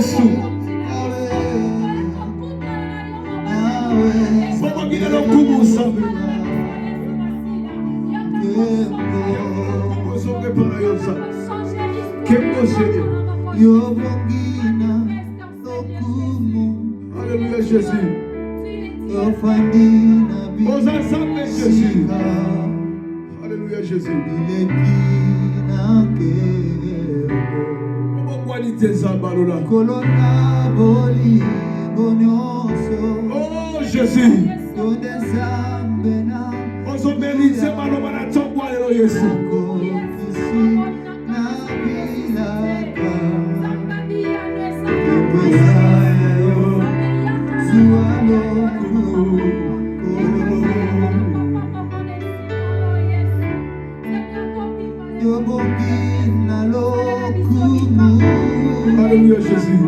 Yesu Alléluia Jésus. Aux ensemble Jésus. Alléluia Jésus. Oh Jésus. Ozomelise malobana tongwa lelo Yesu. Alléluia Jésus.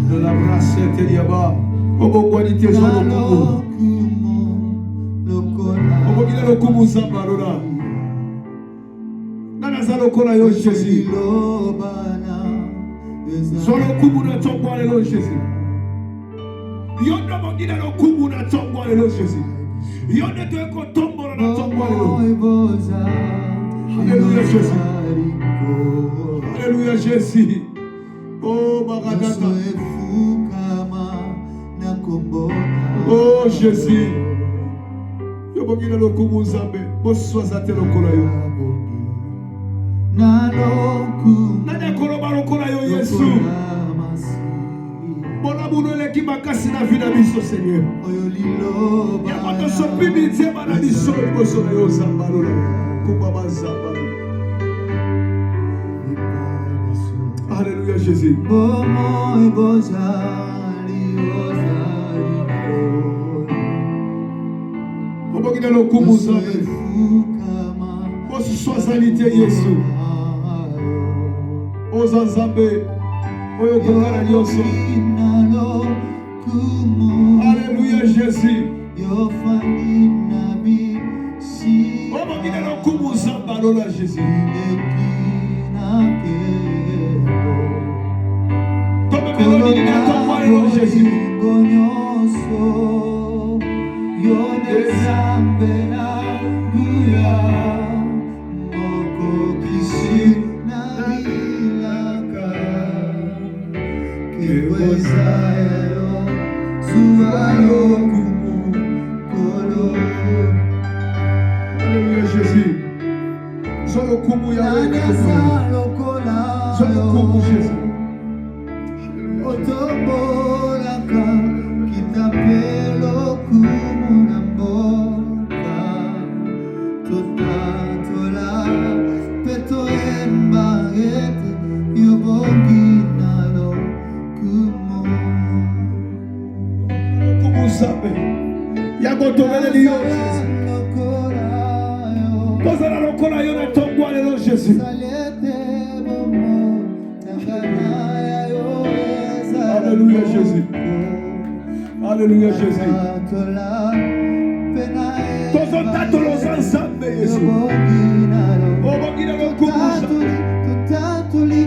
De la brasse teriaba obongwanite zono obongile lokumu zambarora nana zalokola yo Jésus solo kumu na tongwa lelo Jésus yondo bongile lokumu na tongwa lelo Jésus yondo teko tombola na tongwa lelo. Alléluia Jésus. Alléluia Jésus. Oh Maranatha. Oh Jésus. Yo bongile lokumu zambe boswazate lokola yo. Nana koloba lokola yo Yesu. Bona bunole ki makasi na vida biso Seigneur. Ya moto sopimi tema na biso liboso na yo zambalola. Kubaba zambalola. Alléluia Jésus. Obogina lokumu zambe. Oswazalite Yesu. Ozazambe. Oyo tokala nyonso. Alléluia Jésus. Obogina lokumu zambalola Jésus. Jésus. Alléluia Jésus. Solo kumu ya wewe. Solo kumu Jésus. Otobolaka kitapelo kumunamboka totatola peto embagete yoboginalo kumusabe yagotovele liyo kozala lokola yo na tongwa lelo Jésus. Alléluia Jésus. Alléluia Jésus. Tozotato los ensemble Jésus. Obogina lokumusha. Totatoli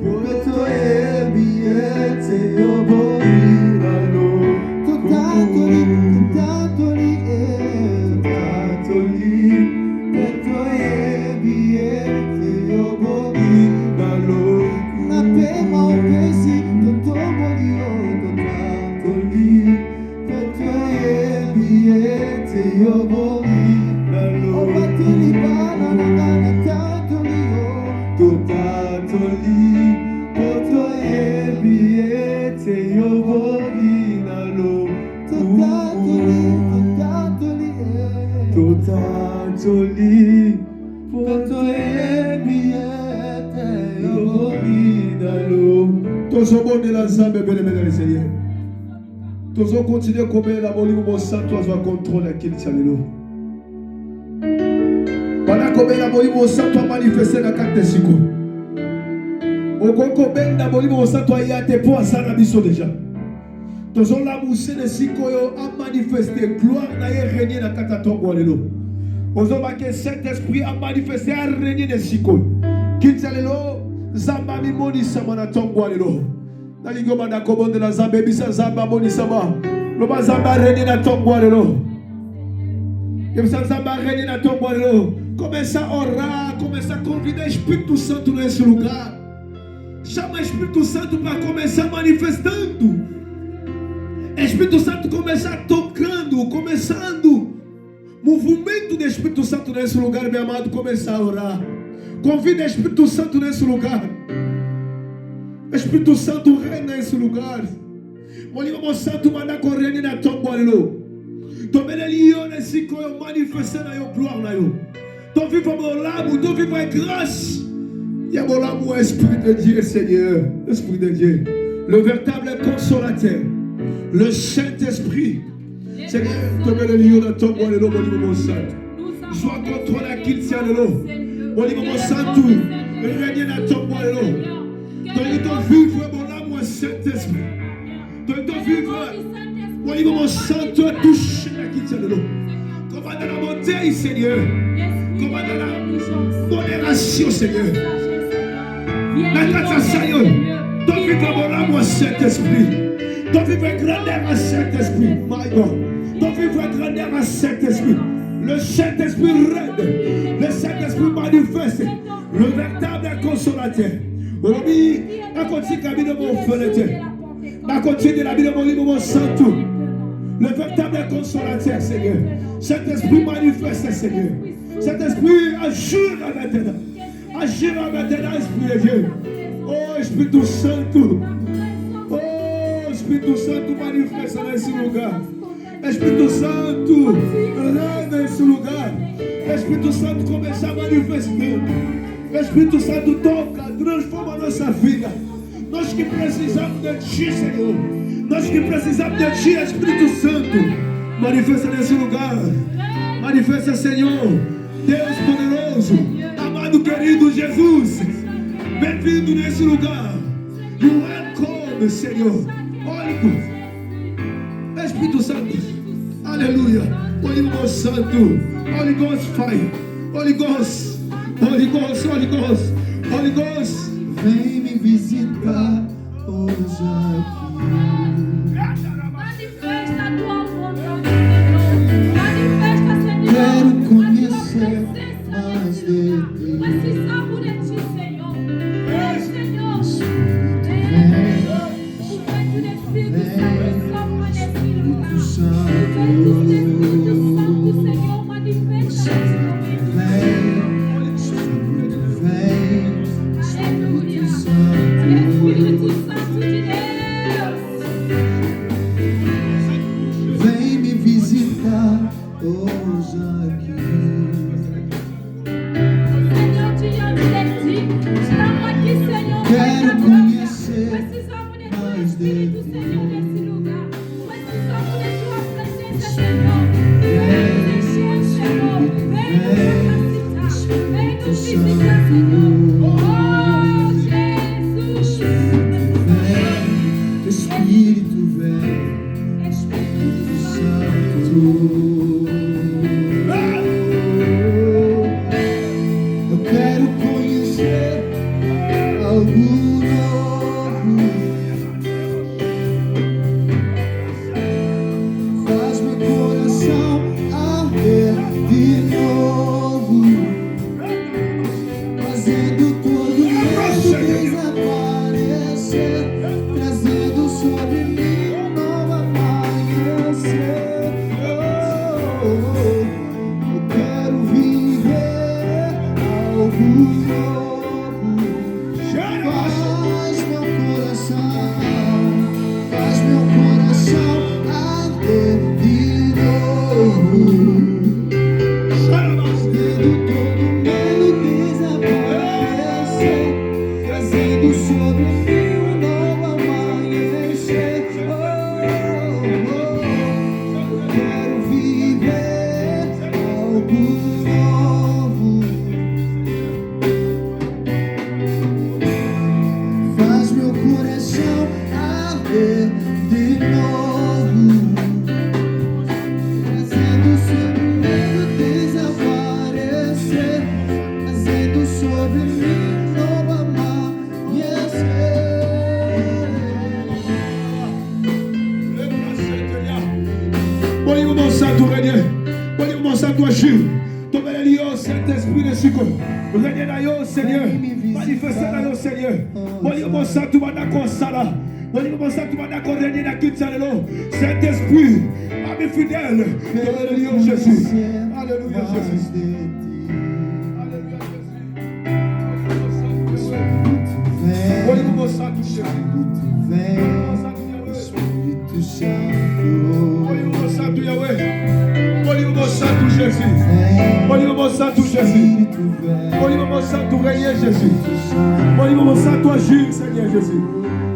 Yoto ebiete yobogina lo. Totatoli Yoto ebiete yobogina lo. Napema upesi totobolio totatoli Yoto ebiete yobogina lo. Obatili bana nana tatolio totatoli Yoto ebiete yobogina lo. Totatoli Yoto ebiete yobogina lo. Tosobonde la Nzambe bene bene le Seigneur. Tous on continue comme la molimo mon sang, toi tu contrôle à qui tient le. Pendant que la molimo mon sang, toi manifester la carte de Siko. Au Congo ben la molimo mon sang, toi y a tes points ça la biso déjà. Tous on la moussé de Siko a manifesté gloire na régner la carte tombo le. Aux hommes que Saint-Esprit a manifesté à régner de Siko. Qui tient le. Zamba mi moni sama na tombo le. Na ligoma na komande na Zamba bisa Zamba moni sama. Loba Zamba régner na tombo le. Et ça Zamba régner na tombo le. Começa a orar, começa a convidar o Espírito Santo nesse lugar. Chama o Espírito Santo para começar manifestando. Espírito Santo começar tocando, começando. Movimento do Espírito Santo nesse lugar, meu amado, começar a orar. Convida o Espírito Santo nesse lugar. O Espírito Santo reina nesse lugar. Molimo Santo manda correr na tomba ali. Tomei ali nesse coio manifestando a glória na eu. Tô vivo meu labo, tô vivo a graça. E a mon labo, Esprit de Dieu, Seigneur, Esprit de Dieu, le véritable consolateur, le Saint-Esprit. Seigneur, tomei ali na tomba ali, molimo Santo. Sois contrôlé qu'il tient le lot. Molimo Santo, règne na tomba ali. Tô vivre mon labo, Saint-Esprit. Tô vivre, molimo Santo, touché na qu'il tient le lot. Comment dans la montagne, Seigneur. Comment dans la modération, Seigneur. La grâce à Dieu. Ton vivre mon âme, Saint-Esprit. Ton vivre grandeur à Saint-Esprit. My God. Ton vivre grandeur à Saint-Esprit. Le Saint-Esprit règne. Le Saint-Esprit manifeste. Le véritable consolateur. Aujourd'hui, à côté de mon frère, à côté de la vie de mon livre, mon santo. Le véritable consolateur, Seigneur. Saint-Esprit manifeste, Seigneur. Saint-Esprit agir maintenant. Agir maintenant, Esprit de Dieu. Oh, Espírito Santo. Oh, Espírito Santo manifeste nesse lugar. Espírito Santo, reina nesse lugar. Espírito Santo começa a manifestar. Espírito Santo toca, transforma a nossa vida. Nós que precisamos de Ti, Senhor. Nós que precisamos de Ti, Espírito Santo. Manifesta nesse lugar. Manifesta, Senhor. Deus poderoso. Amado querido Jesus. Bem-vindo nesse lugar. You welcome, Senhor. Olha, Espírito Santo. Aleluia. Holy Ghost Santo. Holy Ghost Fire. Holy Ghost. Holy Ghost. Holy Ghost. Holy Ghost. Vem me visitar hoje aqui. Manifesta a tua vontade, Senhor. Manifesta, Senhor. Quero conhecer mais de ti. Precisamos de Ti, Senhor. Senhor. O vento do Espírito Santo sopra nesse lugar. O vento do Espírito Santo, Senhor, manifesta nesse momento. Aleluia. Espírito Santo de Deus. Vem me visitar hoje aqui. Senhor, diante de Ti, estamos aqui, Senhor. Quero conhecer Precisamos de Tua mais de Espírito, ti. Senhor, nesse lugar. Precisamos de Tua presença, Senhor. Vem nos encher, Senhor. Vem nos capacitar. Vem nos visitar, Senhor. Oh, Jesus. Vem, Espírito vem, Espírito Santo. Eu quero conhecer algo novo. Faz meu coração arder de novo, fazendo todo medo desaparecer, trazendo sobre mim um novo amanhecer. Eu quero viver algo novo. Faz meu coração arder de novo. Fazendo todo medo desaparecer, trazendo sobre mim um novo amanhecer. novo. Faz meu coração arder de novo, fazendo sobre mim desaparecer, fazendo sobre mim novo amanhecer. Bonjour mon Santo régner, bonjour mon Santo agir. Tomez les lions, Saint-Esprit de Sico. Régner dans yo, Seigneur. Manifestez dans yo, Seigneur. Bonjour mon Santo Manako Sala. Bonjour mon Santo Manako régner dans Kitsalelo. Saint-Esprit, ami fidèle. Tomez les lions, Jésus. Alléluia, Jésus. Alléluia, Jésus. Bonjour mon Santo Jésus. Espírito Santo, Bonjour mon Santo Yahweh. Bonjour mon Santo Jésus. Bonjour mon Santo Jésus. Espírito vem, Bonjour mon Santo régner Jésus. Bonjour mon Santo agir, Seigneur Jésus.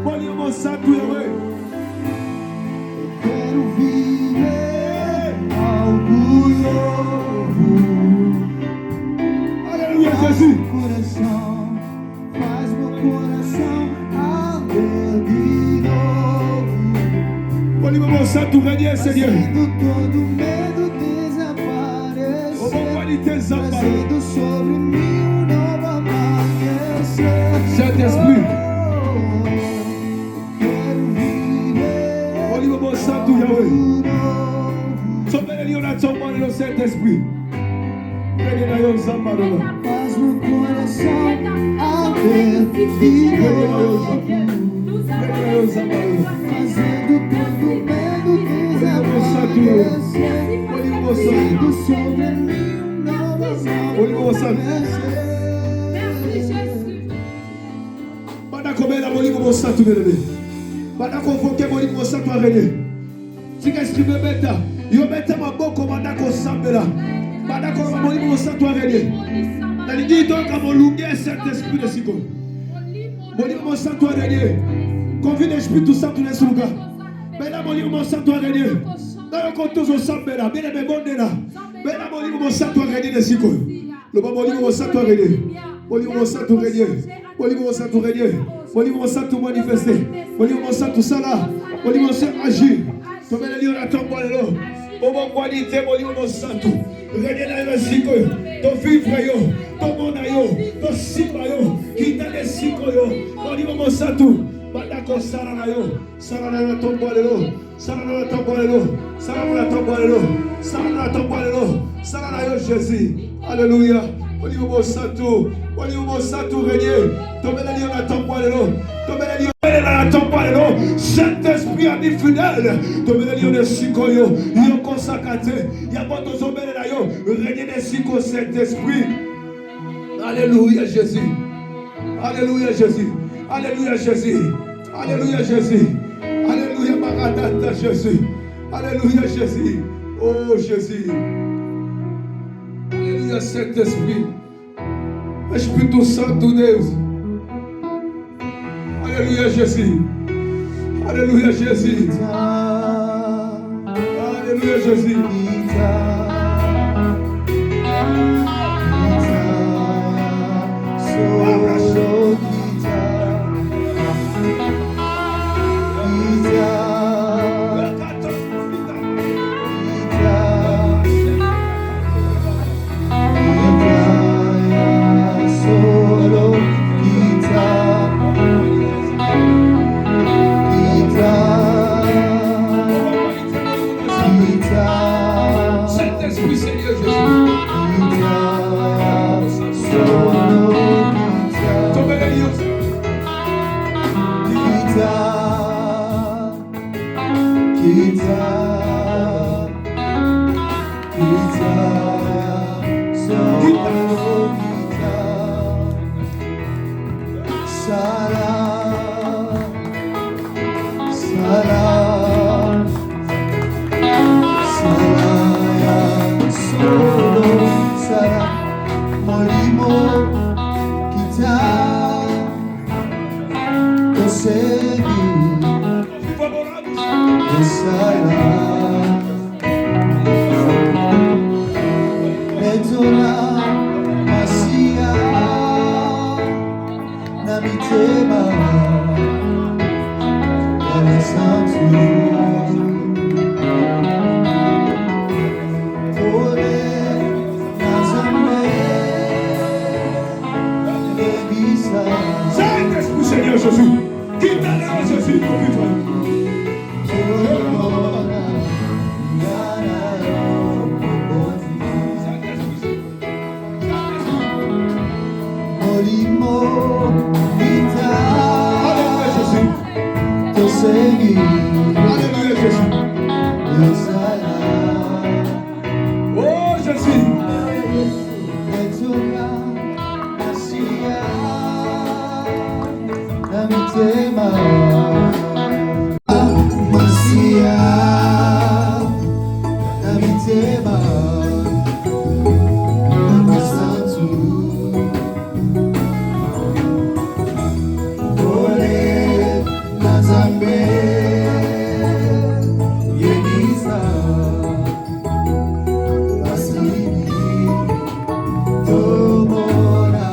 Bonjour mon Santo Yahweh. eu quero viver algo novo. Alléluia, Faz Jésus. meu coração, faz meu coração arder de novo, Bonjour mon Santo régner, Seigneur. fazendo todo medo Ô mon qualité desaparecer, Zamba. trazendo sobre mim novo amanhecer. Saint-Esprit. Quero viver Bonjour mon Santo Yahweh. algo novo. Sombra les lions dans ton monde, le Saint-Esprit. Régner dans yo, Zamba. Faz meu coração arder de novo, fazendo todo medo desaparecer, fazendo sobre mim novas amanhecer. Pendant qu'on met la bonne mon Santo bien-aimé. Pendant qu'on convoque mon Santo à régner. Si qu'est-ce que me met là? Yo mette ma boque comme pendant qu'on semble là. Pendant qu'on va mon Santo à régner. Dans les dit donc à mon lumière Saint-Esprit de Sico. Mon Santo à régner. Convie l'Esprit tout ça tout les sougas. Mais là mon Santo à régner. Dans le compte tous ensemble là. Bien aimé bon là. Mais là mon Santo à régner de Sico. Le bon mon Santo à régner. Mon Santo régner. Mon Santo régner. Mon Santo manifester. Mon Santo sala. Mon Santo agir. Tomez les lions à ton bon là. Au bon qualité mon Santo. Régner dans le Sico. Ton vivre yo. Ton monde yo. Ton simba yo. Qui t'a des Sico yo. Mon Santo. Bandako sarana yo. Sarana na ton bon là. Sarana na ton bon là. Sarana na ton bon là. Sarana na ton bon là. Sarana yo Jésus. Alléluia. Mon Santo. Mon Santo régner. Tomez les lions à ton bon là. Tomez les lions à ton bon là. Saint-Esprit ami fidèle. Tomez les lions de Sico yo. Yo consacré. Ya bon ton zombé là yo. Régner de Sico Saint-Esprit. Alléluia Jésus. Alléluia Jésus. Alléluia Jésus. Alléluia Jésus. Alléluia Maranatha Jésus. Alléluia Jésus. Oh Jésus. Alléluia Saint-Esprit. Espírito Santo Deus. Alléluia Jésus. Alléluia Jésus. Alléluia Jésus. Saint-Esprit Seigneur Jésus. Tombez les lions. Etola Masia Namitema Yasantu Ole Nazame Elisa Saint-Esprit Seigneur Jésus, qui t'a donné Jésus pour vivre. Molimo Vita Alléluia Jésus. Tosegi Alléluia Jésus. Yosala Oh Jésus. Etola Masia Namitema Masia Namitema Santu Ole Nazambe Yenisa Asini Tomora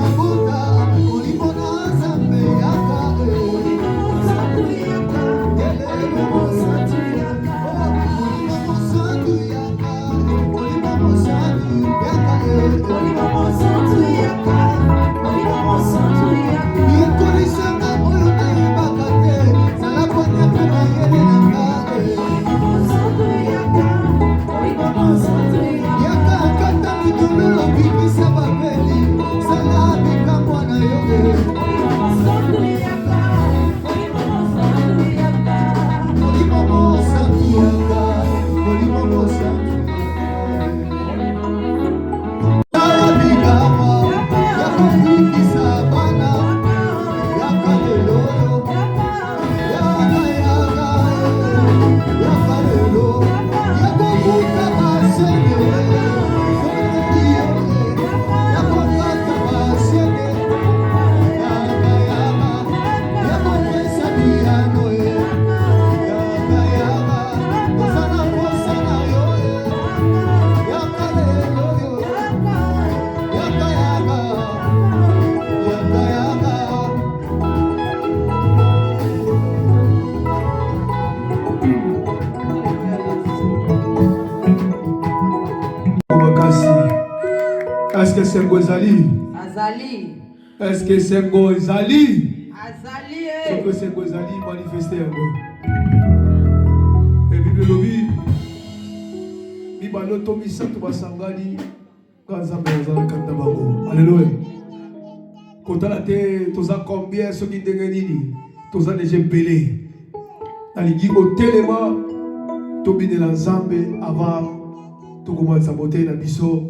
Mabota que c'est Gozali? Azali. Est-ce que c'est Gozali? Azali. C'est que c'est Gozali manifesté un mot. Et Bible lobby. Bibalo tomi santo basangani. Kanzambe azala kantabango. Alléluia. Kotala te toza combien ceux qui dengenini. Toza déjà belé. Aligi au téléma. Tobi de la Zambé avant. Tokoma saboter na biso.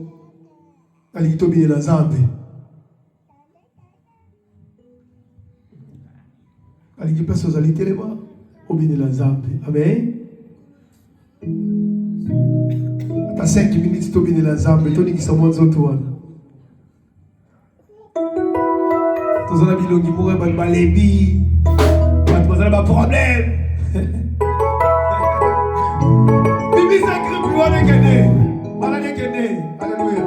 Aligi tobi de la Zambé. Aligi pesa ozali telema. Obi de la Zambé. Amen. Ata 5 minutes tobi de la Zambé. Toni kisa mwanzo tuwana. Tozana bilongi moure ban balebi. Tozana ba problème. Bibi sacré pour wana kene. Malade kene. Alléluia.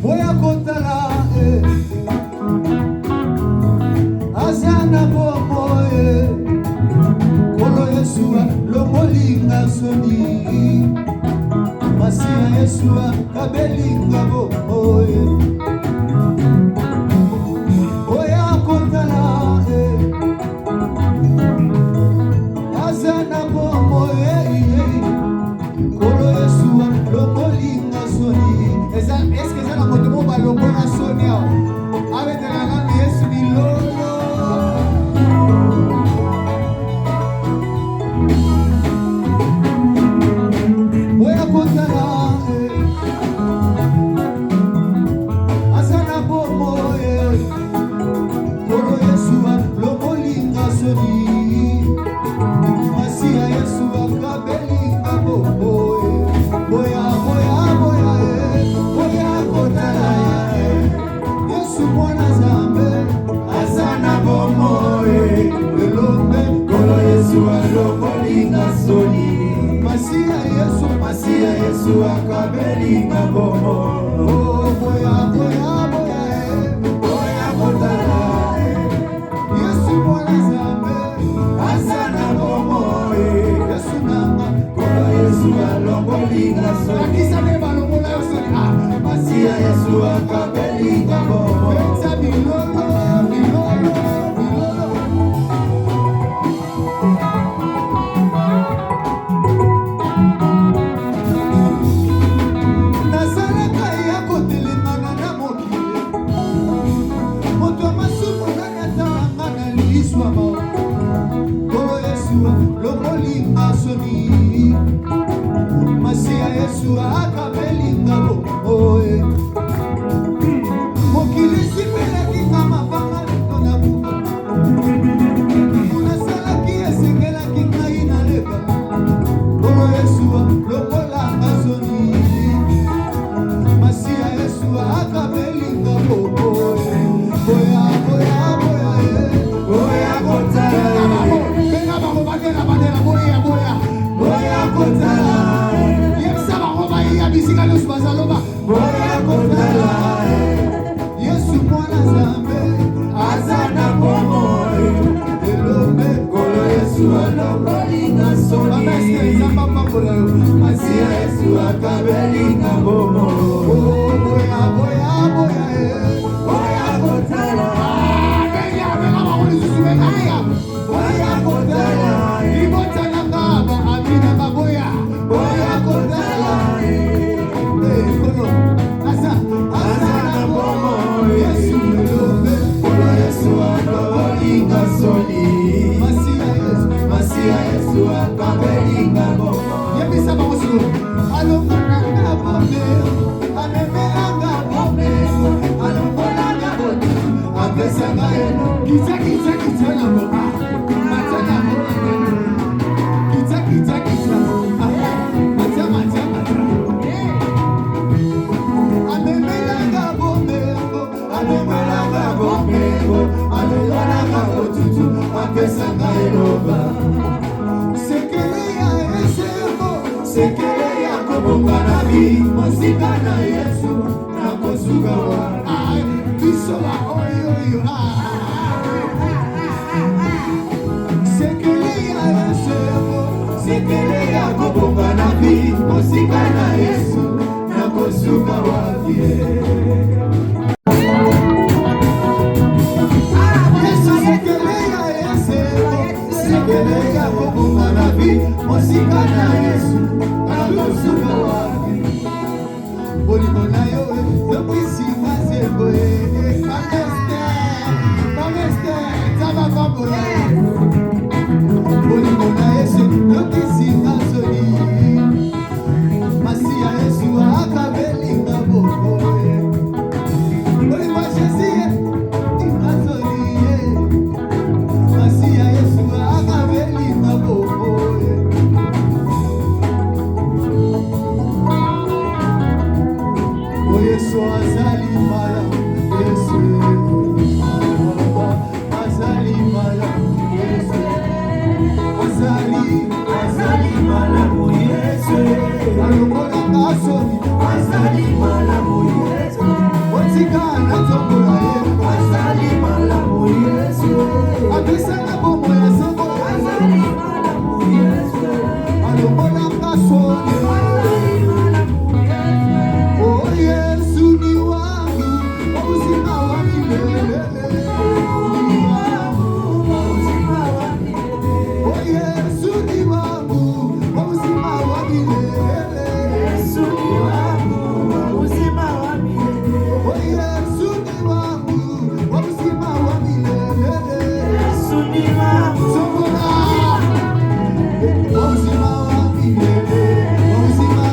Boya kotala azana bomo kolo Yesua lomolinga soni Masia Yesua kabelinga bomo Boya kotala azana bomo kolo Yesua lomolinga soni est-ce que ça la moto mo balongo na soni avec de la langue Yesu bilolo Oya kotala asana bomo kolo Yesu lomolinga soni Masia Yesu kabelinga bomo Boya kotala Yesu mwana Zambe asana bomo elombe kolo Yesu lomolinga soni Masia Yesu akabelinga bomo boya kotala Yesu mwana Zambe asana bomo Yesu nanga kolo Yesu lomolinga soni Akisa ne balongola yosoni Masia Yesu akabelinga bomo Benza bilolo Nazalaka ya kotelengana na mokili Moto masumu nanyatanga na liswa mao Kolo Yesu lomolinga soni Masia Yesu akabelinga bomo Mokili sipelaki nga mabanga na buka Nasalaki esengelaki ngai na leka Kolo Yesu lokolanga soni Masia Yesu akabelinga bomo Boya kotala Benga bango batela boya kotala Yebisa bango baiya bisika losu bazaloba Boya kotala Yesu mwana Zambe azana bomo elombe kolo Yesu lomolinga soni Mameske nzamba papola yo Masia Yesu akabelinga bomo Boya kotala Benga bango lisusu benaya Boya kotala Ibota nanga ba amina baboya Boya kotala Kono azana bomo Yesu elombe kolo Yesu lomolinga soni Masia Yesu akabelinga bomo Yebisa bango sikuru alongolanga bombe amemelanga bombe alongolanga bote apesanga eno kita na boka matana boka kita amemelanga bombe alongolanga botutu apesanga enoba sekele ya esemo sekele ya kobonga na bi mosika na Yesu na kosuka wa Soba, oyo, sekele ya Yesu, sekele ya kobonga na bi, kosika na Yesu, na kosuka wapi. Yesu sekele ya Yesu, sekele ya kobonga na bi, kosika na Yesu, na kosuka wapi. Bolingo na yo, yokwisi mazebo, Pameste, Zaba Pambola. Bolingo na Yesu, yokwisi mazoli. Masi ya Yesu, akabelinga boko. Bolingo Jésus, imazoli. Masi ya Yesu, akabelinga boko. Yesu azali mala, Yesu azali mala, Yesu azali mala, Yesu alongola kasoni, azali mala, Yesu otikana tombola ye, azali mala, Yesu abisana bomo ya sebo, azali mala, Yesu alongola kasoni. Yesu ni wangu, uzima wa milele. Oh Yesu ni wangu, uzima wa milele. Yesu ni wangu, uzima wa milele. Oh Yesu ni wangu, uzima wa milele. Yesu ni wangu, uzima wa milele. Uzima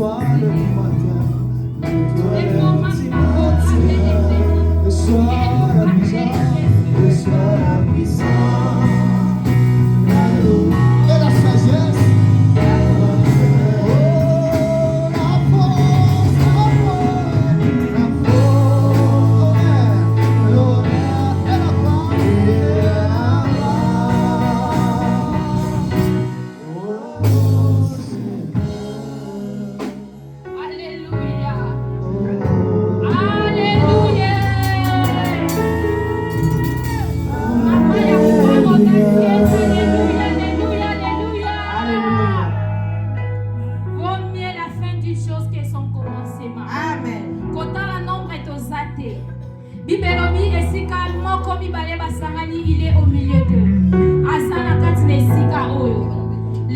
l'étoile du matin, l'étoile du matin, le soir la puissance, le soir la puissance, et la sagesse.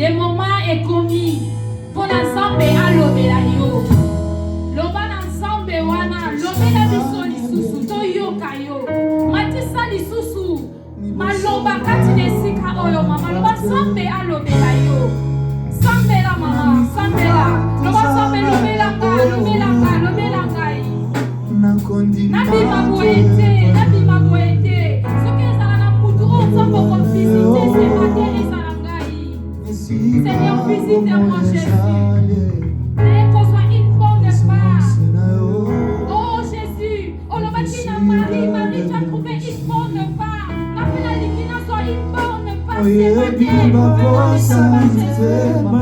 Le moment est commis pour l'ensemble à l'obéla yo. Loba l'ensemble wana, l'obéla biso lisusu, to yo kayo. Matisa lisusu, maloba kati nesika oyo mama. Loba sambe a l'obéla yo. Sambe la mama, sambe la. Loba sambe l'obéla ngai. Nabi maboete, nabi maboete. Soki ezala na mutu onzambo konfisite se matin ezala ngai. Seigneur, visite-moi Jésus. Et qu'on soit une bonne part. Oh Jésus, oh le bâtiment Marie, Marie, tu as trouvé une bonne part. La finalité soit une bonne part. C'est ma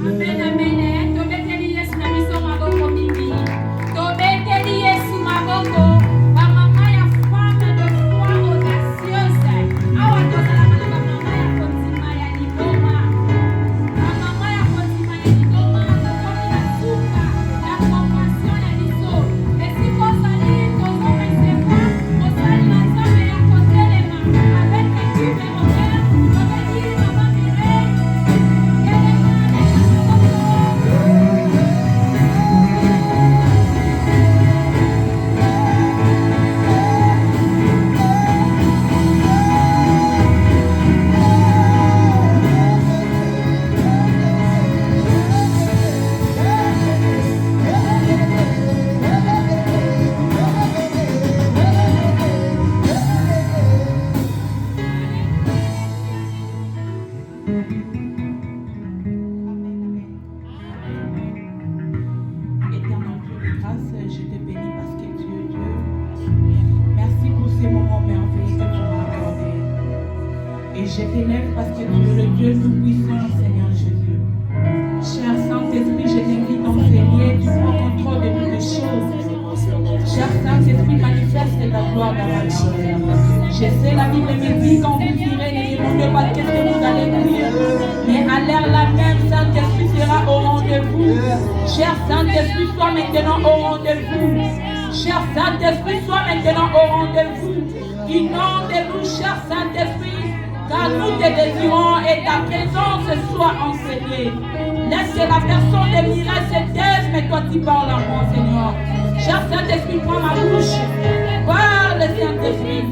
Amen, amen. Tobeteli Yesu na biso maboko mingi. Tobeteli Yesu maboko. Ba mama ya femme de foi audacieuse. Awa tozala na ba mama ya kontima ya liboma. Ba mama ya kontima ya liboma. Komi na suka. La compassion ya biso. Esi kozali tozo mesepa. Kozali na nzambe ya kotelema. Avec l'équipe européenne. Tobeteli mama Mireille. Éternel Dieu de grâce, je te bénis parce que tu es Dieu. Merci pour ces moments merveilleux que tu m'as accordés. Et je t'élève parce que tu es le Dieu tout-puissant, Seigneur Jésus. Cher Saint-Esprit, je t'invite à enseigner, tu prends contrôle de toutes les choses. Cher Saint-Esprit, manifeste ta gloire dans ma vie. Je sais, la Bible me dit quand vous direz, ne demandez pas qu'est-ce que vous allez dire. Mais à l'air la même, Saint-Esprit sera au rendez-vous. Cher Saint-Esprit, sois maintenant au rendez-vous. Cher Saint-Esprit, sois maintenant au rendez-vous. Inonde-nous, cher Saint-Esprit, car nous te désirons et ta présence soit enseignée. Laisse que la personne de Mireille se taise, mais toi tu parles à moi, Seigneur. Cher Saint-Esprit, prends ma bouche. Parle, Saint-Esprit.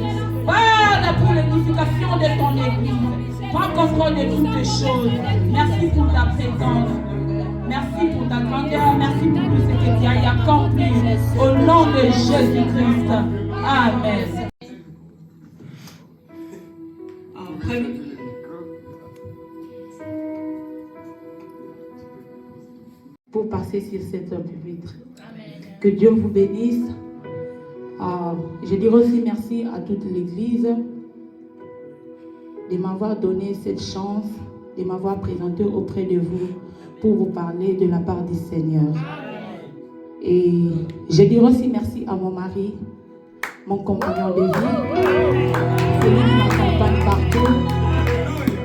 Parle pour l'édification de ton Église. Prends contrôle de toutes les choses. Merci pour ta présence. Merci pour ta grandeur. Merci pour tout ce que tu as accompli. Au nom de Jésus-Christ. Amen. Pour passer sur cette pupitre. Que Dieu vous bénisse. Je dirais aussi merci à toute l'Église de m'avoir donné cette chance, de m'avoir présenté auprès de vous pour vous parler de la part du Seigneur. Et je dirais aussi merci à mon mari, mon compagnon de vie, celui qui m'accompagne partout.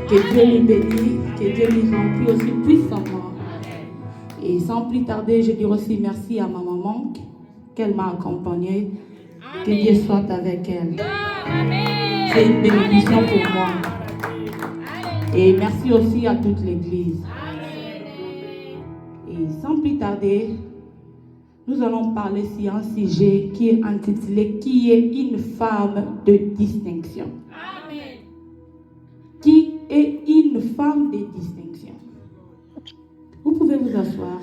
Que Dieu lui bénisse, que Dieu lui remplit aussi puissamment. Et sans plus tarder, je dis aussi merci à ma maman qu'elle m'a accompagnée. Que Dieu soit avec elle. C'est une bénédiction pour moi. Et merci aussi à toute l'Église. Et sans plus tarder, nous allons parler sur un sujet qui est intitulé « Qui est une femme de distinction ?» Qui est une femme de distinction? Vous pouvez vous asseoir.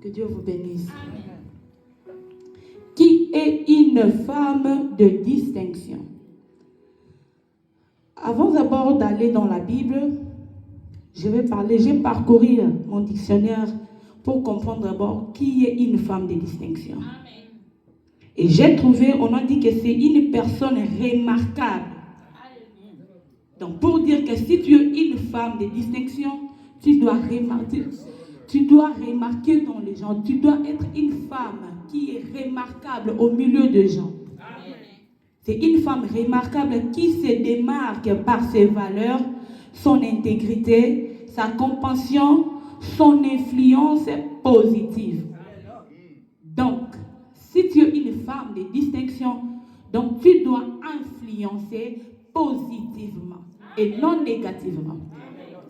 Que Dieu vous bénisse. Qui est une femme de distinction? Avant d'abord d'aller dans la Bible, j'ai parcouru mon dictionnaire pour comprendre d'abord qui est une femme de distinction. Et j'ai trouvé, on a dit que c'est une personne remarquable. Donc pour dire que si tu es une femme de distinction, tu dois remarquer dans les gens, tu dois être une femme qui est remarquable au milieu des gens. C'est une femme remarquable qui se démarque par ses valeurs, son intégrité, sa compassion, son influence positive. Donc, si tu es une femme de distinction, donc tu dois influencer positivement et non négativement.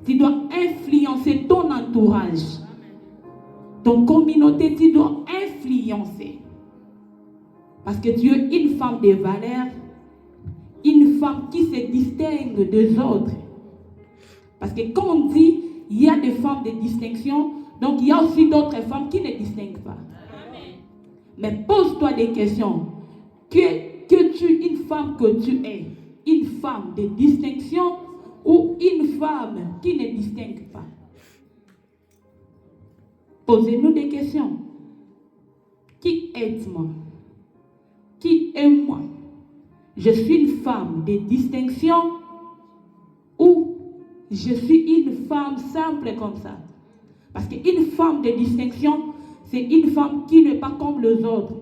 Tu dois influencer ton entourage, ton communauté, tu dois influencer. Parce que tu es une femme de valeur, une femme qui se distingue des autres. Parce que comme on dit, il y a des femmes de distinction, donc il y a aussi d'autres femmes qui ne distinguent pas. Mais pose-toi des questions. Une femme que tu es, une femme de distinction ou une femme qui ne distingue pas? Posez-nous des questions. Qui êtes-moi? Qui est moi? Je suis une femme de distinction ou je suis une femme simple comme ça? Parce qu'une femme de distinction, c'est une femme qui n'est pas comme les autres.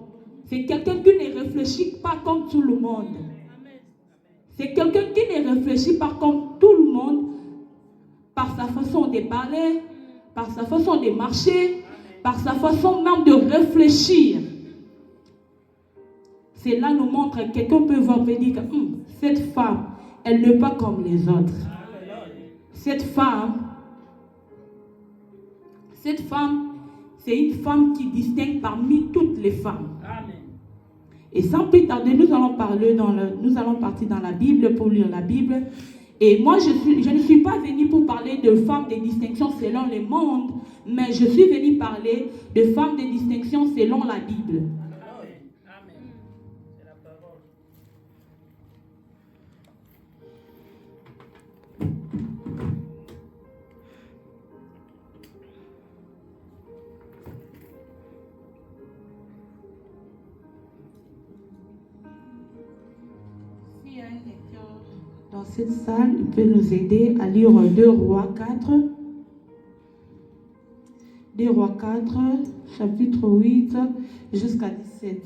C'est quelqu'un qui ne réfléchit pas comme tout le monde. C'est quelqu'un qui ne réfléchit pas comme tout le monde par sa façon de parler, par sa façon de marcher, par sa façon même de réfléchir. Cela nous montre que quelqu'un peut voir et dire que cette femme, elle n'est pas comme les autres. Cette femme, c'est une femme qui distingue parmi toutes les femmes. Et sans plus tarder, nous allons partir dans la Bible pour lire la Bible. Et moi, je ne suis pas venue pour parler de femmes de distinction selon le monde, mais je suis venue parler de femmes de distinction selon la Bible. Dans cette salle, il peut nous aider à lire 2 Rois 4. 2 Rois 4, chapitre 8 jusqu'à 17.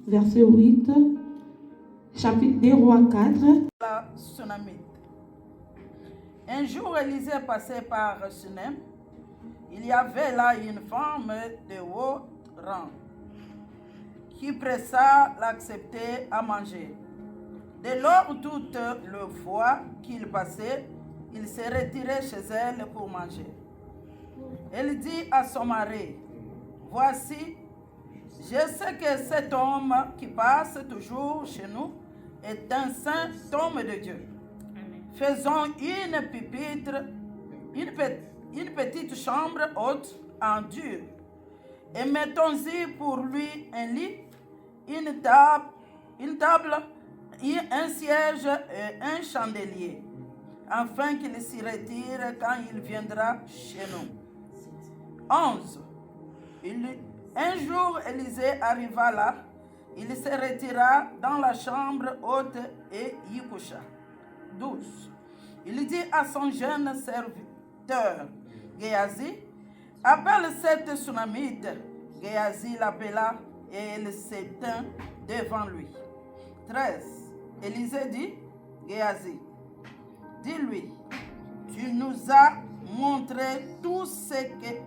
Verset 8. Chapitre 2 Rois 4. La Sunamite. Un jour, Élisée passait par Sunem. Il y avait là une femme de haut rang qui pressa l'accepter à manger. Dès lors, toute le fois qu'il passait, il se retirait chez elle pour manger. Elle dit à son mari, « Voici, je sais que cet homme qui passe toujours chez nous est un saint homme de Dieu. Faisons une petite chambre haute en dur et mettons-y pour lui un lit, une table, un siège et un chandelier, afin qu'il s'y retire quand il viendra chez nous. » 11. Un jour, Élisée arriva là. Il se retira dans la chambre haute et y coucha. 12. Il dit à son jeune serviteur, Géasi, « Appelle cette Sunamite. » Géasi l'appela et elle s'éteint devant lui. 13. Élisée dit, Géasi, dis-lui, tu nous as malgré tout ce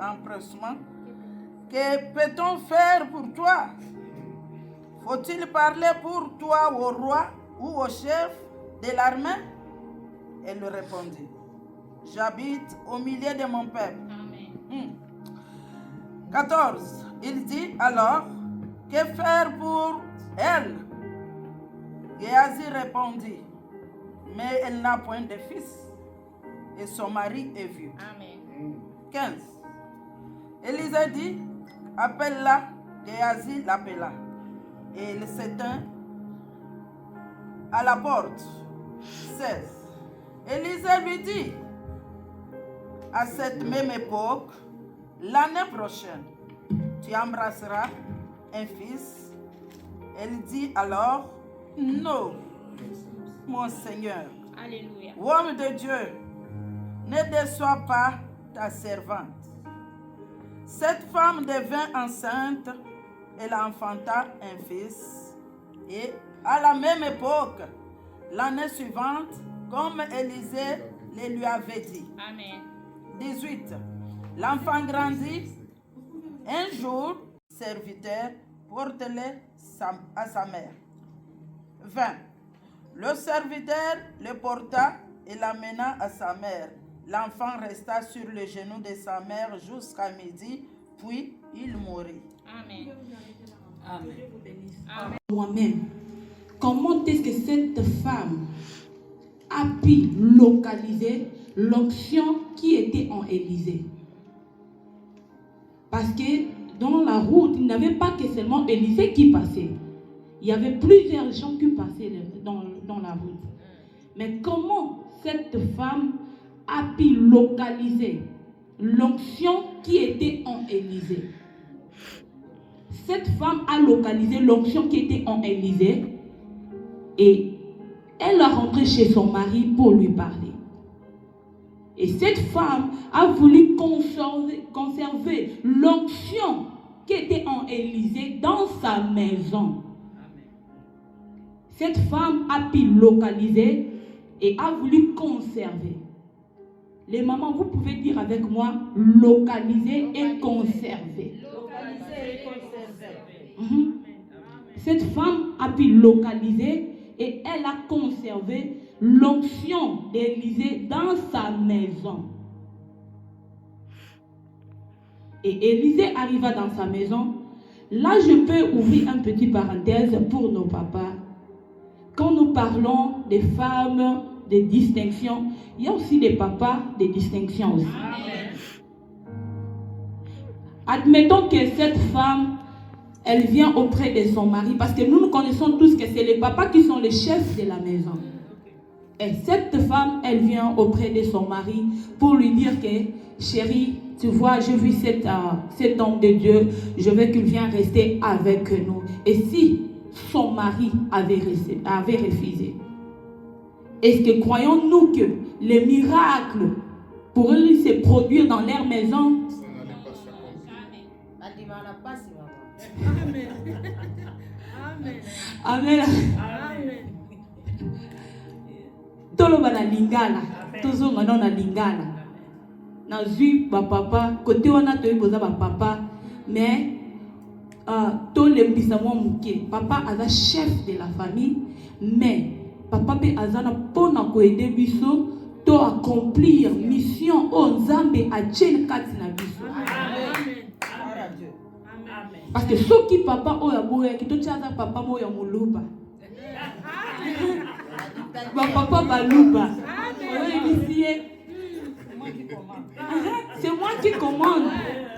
empressement, que peut-on faire pour toi? Faut-il parler pour toi au roi ou au chef de l'armée? Elle répondit, j'habite au milieu de mon peuple. 14. Il dit alors, que faire pour elle? Géasi répondit, mais elle n'a point de fils, et son mari est vieux. 15. Élisée dit, appelle-la. Géasi l'appela, et il s'éteint à la porte. 16. Élisée lui dit, à cette même époque, l'année prochaine, tu embrasseras un fils. Elle dit alors, non, mon Seigneur. Alléluia. Homme de Dieu, ne déçois pas ta servante. Cette femme devint enceinte, elle enfanta un fils, et à la même époque, l'année suivante, comme Élisée le lui avait dit. Amen. 18. L'enfant grandit. Un jour, serviteur porte-le à sa mère. 20. Le serviteur le porta et l'amena à sa mère. L'enfant resta sur le genou de sa mère jusqu'à midi, puis il mourut. Amen. Amen. Moi-même, comment est-ce que cette femme a pu localiser l'onction qui était en Élysée? Parce que dans la route, il n'y avait pas que seulement Élysée qui passait. Il y avait plusieurs gens qui passaient dans la route. Mais comment cette femme a pu localiser l'onction qui était en Élysée? Cette femme a localisé l'onction qui était en Élysée et elle a rentré chez son mari pour lui parler. Et cette femme a voulu conserver l'onction qui était en Élysée dans sa maison. Cette femme a pu localiser et a voulu conserver. Les mamans, vous pouvez dire avec moi, localiser et conserver. Localiser et conserver. Cette femme a pu localiser et elle a conservé l'onction d'Élysée dans sa maison. Et Élysée arriva dans sa maison. Là, je peux ouvrir un petit parenthèse pour nos papas. Quand nous parlons des femmes de distinction, il y a aussi des papas de distinction aussi. Amen. Admettons que cette femme, elle vient auprès de son mari, parce que nous connaissons tous que c'est les papas qui sont les chefs de la maison. Et cette femme, elle vient auprès de son mari pour lui dire que, chérie, tu vois, j'ai vu cet homme de Dieu, je veux qu'il vienne rester avec nous. Et si son mari avait refusé, est-ce que croyons-nous que les miracles pourraient se produire dans leur maison? Amen. Toloba na lingala, tozonga na lingala. Na zui ba papa, côté wana toyi boza ba papa, mais to lembisa mo muke. Papa aza chef de la famille, mais papa pe azana pona ko aider biso to accomplir mission o Nzambe a tchel kati na biso. Parce que ceux qui papa oya boya qui to tchaza papa moya muluba. Ba papa baluba. C'est moi qui commande.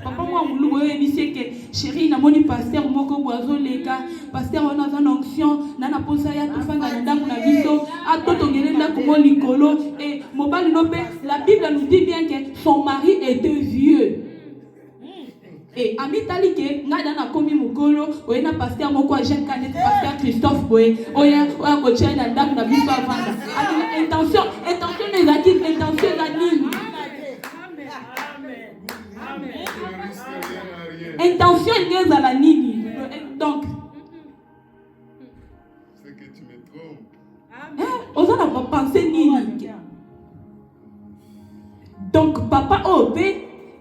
Papa moi muluba yo initié que chérie na moni pasteur moko boazo leka, pasteur on a une onction, nana posa ya tufanga na ndaku na biso, atotongele ndaku mo likolo et mobali no pe la Bible nous dit bien que son mari était vieux. Et amitali ke ngada na komi mukolo oyena pasteur moko jeune cadet pasteur Christophe Boye oya ko chena ndaku na biso avanda. Intention les acquis, intention la nini. Intention est à la nini. Donc c'est que tu me trompes. on n'a pas pensé nini. Donc, Papa OP,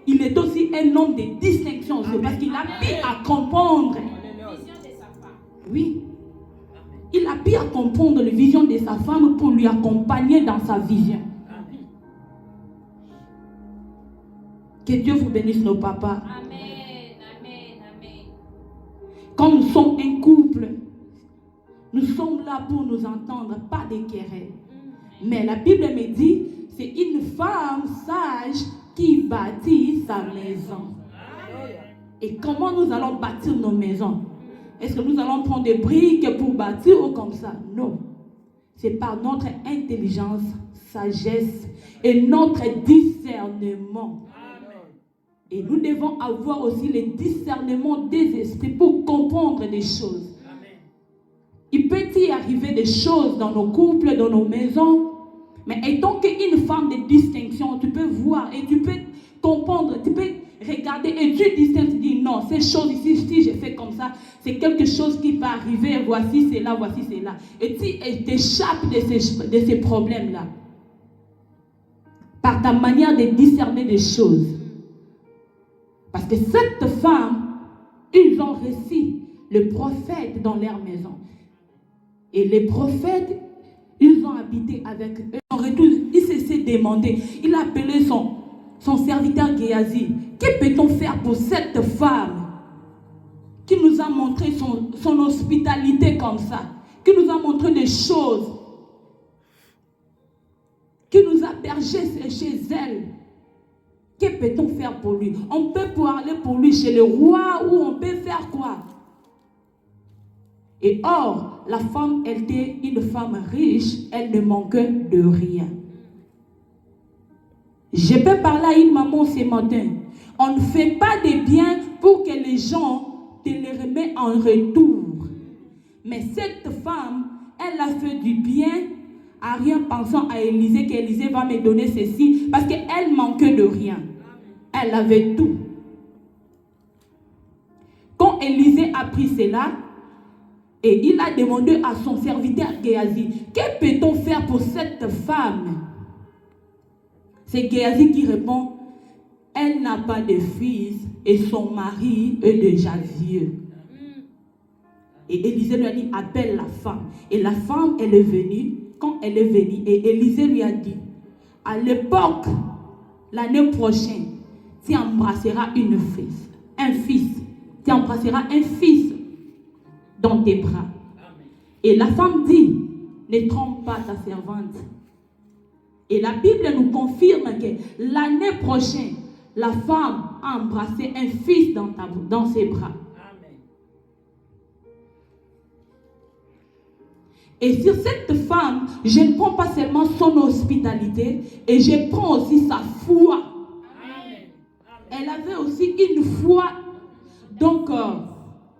il est aussi un homme de distinction. C'est parce qu'il a pu à comprendre. Oui. Il a pu à comprendre la vision de sa femme pour lui accompagner dans sa vision. Que Dieu vous bénisse, nos papas. Amen, amen, amen. Quand nous sommes un couple, nous sommes là pour nous entendre, pas des querelles. Mais la Bible me dit, c'est une femme sage qui bâtit sa maison. Et comment nous allons bâtir nos maisons? Est-ce que nous allons prendre des briques pour bâtir ou comme ça? Non. C'est par notre intelligence, sagesse et notre discernement. Et nous devons avoir aussi le discernement des esprits pour comprendre des choses. Il peut y arriver des choses dans nos couples, dans nos maisons, mais étant qu'une femme de distinction, tu peux voir et tu peux comprendre, tu peux regarder et tu distingues, tu dis non, ces choses ici, si je fais comme ça, c'est quelque chose qui va arriver, voici c'est là, voici c'est là. Et tu t'échappes de ces problèmes-là. Par ta manière de discerner des choses. Parce que cette femme, ils ont reçu le prophète dans leur maison. Et les prophètes, ils ont habité avec eux. En retour, il s'est demandé, il a appelé son serviteur Géasi. Que peut-on faire pour cette femme qui nous a montré son hospitalité comme ça, qui nous a montré des choses, qui nous a bergé chez elle? Que peut-on faire pour lui? On peut aller pour lui chez le roi ou on peut faire quoi? Et or, la femme, elle était une femme riche, elle ne manquait de rien. Je peux parler à une maman ce matin. On ne fait pas de bien pour que les gens te les remettent en retour. Mais cette femme, elle a fait du bien en rien pensant à Élisée, qu'Élisée va me donner ceci, parce qu'elle manquait de rien. Elle avait tout. Quand Élisée a pris cela, et il a demandé à son serviteur Géasi, que peut-on faire pour cette femme? C'est Géasi qui répond, elle n'a pas de fils et son mari est déjà vieux. Et Élisée lui a dit, appelle la femme. Et la femme, elle est venue. Quand elle est venue, et Élisée lui a dit, à l'époque, l'année prochaine, tu embrasseras un fils. Tu embrasseras un fils dans tes bras. Et la femme dit, ne trompe pas ta servante. Et la Bible nous confirme que l'année prochaine, la femme a embrassé un fils dans ses bras. Et sur cette femme, je ne prends pas seulement son hospitalité, et je prends aussi sa foi. Elle avait aussi une foi, donc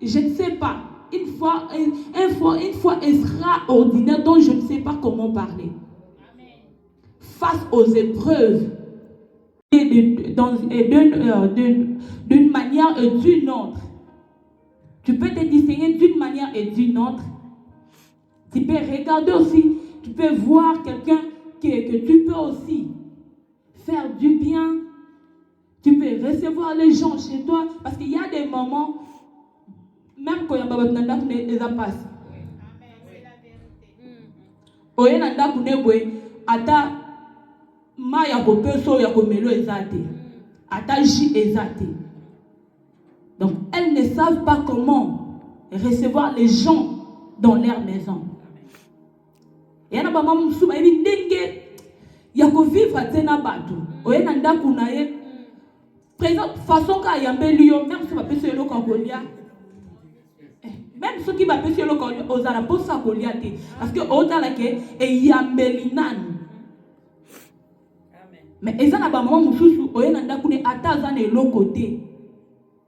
je ne sais pas, une foi extraordinaire dont je ne sais pas comment parler. Face aux épreuves, d'une manière et d'une autre. Tu peux te distinguer d'une manière et d'une autre. Tu peux regarder aussi, tu peux voir quelqu'un que tu peux aussi faire du bien. Tu peux recevoir les gens chez toi. Parce qu'il y a des moments, même quand il y a des gens qui ont passé. Oye nanda kunebwe ata ma ya kopeso ya komelo ezate ata ji ezate. Donc elles ne savent pas comment recevoir les gens dans leur maison. Et yana ba mamu suba ebi ndenge ya ko vivre tena bato. Oye nanda kunaye présente façon ka yambeli yo même si ba peso yo kangolia. Même ceux qui va pécher le corps aux arabes pour ça parce que au-delà que et yambelinan. Mais ils ont un moment mususu oyena kune atazana elo côté.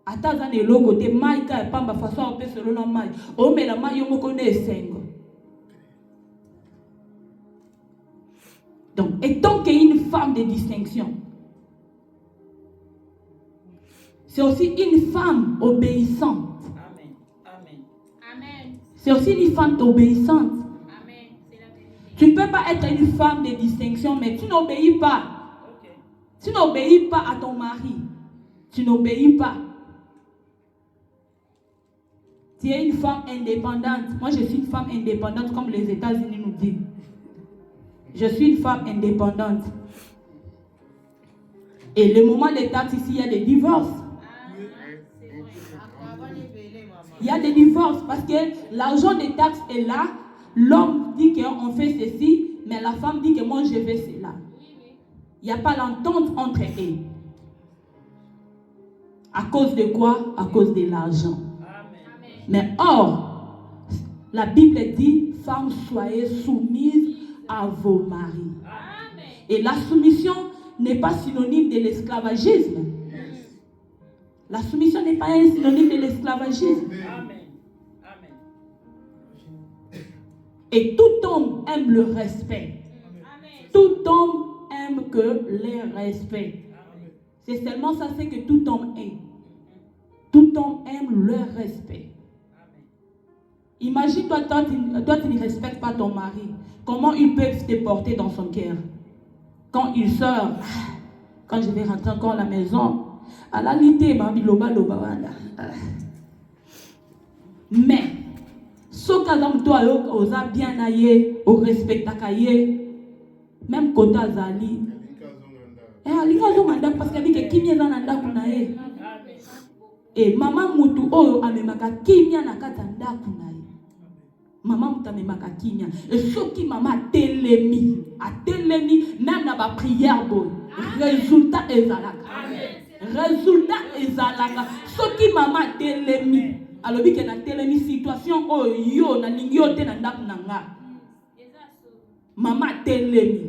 Atazana elo côté maika pamba façon on peut selon la mai. O mais la mai yo moko ne sengo. Donc étant qu'une femme de distinction, c'est aussi une femme obéissante. C'est aussi une femme obéissante. Tu ne peux pas être une femme de distinction, mais tu n'obéis pas. Tu n'obéis pas à ton mari. Tu n'obéis pas. Tu es une femme indépendante. Moi, je suis une femme indépendante, comme les États-Unis nous disent. Je suis une femme indépendante. Et le moment des taxes, ici, il y a des divorces. Il y a des divorces parce que l'argent des taxes est là. L'homme dit qu'on fait ceci, mais la femme dit que moi, je veux cela. Il n'y a pas l'entente entre eux. À cause de quoi? À cause de l'argent. Mais or, la Bible dit, femmes, soyez soumises à vos maris. Et la soumission n'est pas synonyme de l'esclavagisme. La soumission n'est pas un synonyme de l'esclavagisme. Et tout homme aime le respect. Tout homme aime que le respect. C'est seulement ça, c'est que tout homme aime. Tout homme aime le respect. Imagine-toi, toi, tu ne respectes pas ton mari. Comment il peut se porter dans son cœur? Quand il sort, quand je vais rentrer encore à la maison, à la lité, mais, ce qu'Adam doit oser bien ailler, au respect tacaillé, même quand Azali, parce qu'il dit que qui vient dans la kunae. Et maman mutu oyo amemaka kimia na katanda kunae. Maman mutu amemaka kimia. Et ce qui maman telemi, même dans la prière bon. Résultat ezalaka. Résultat ezalaka. Ce qui maman telemi. Alors bi que na telemi situation oyo na lingio te na ndaku nanga. Maman telemi.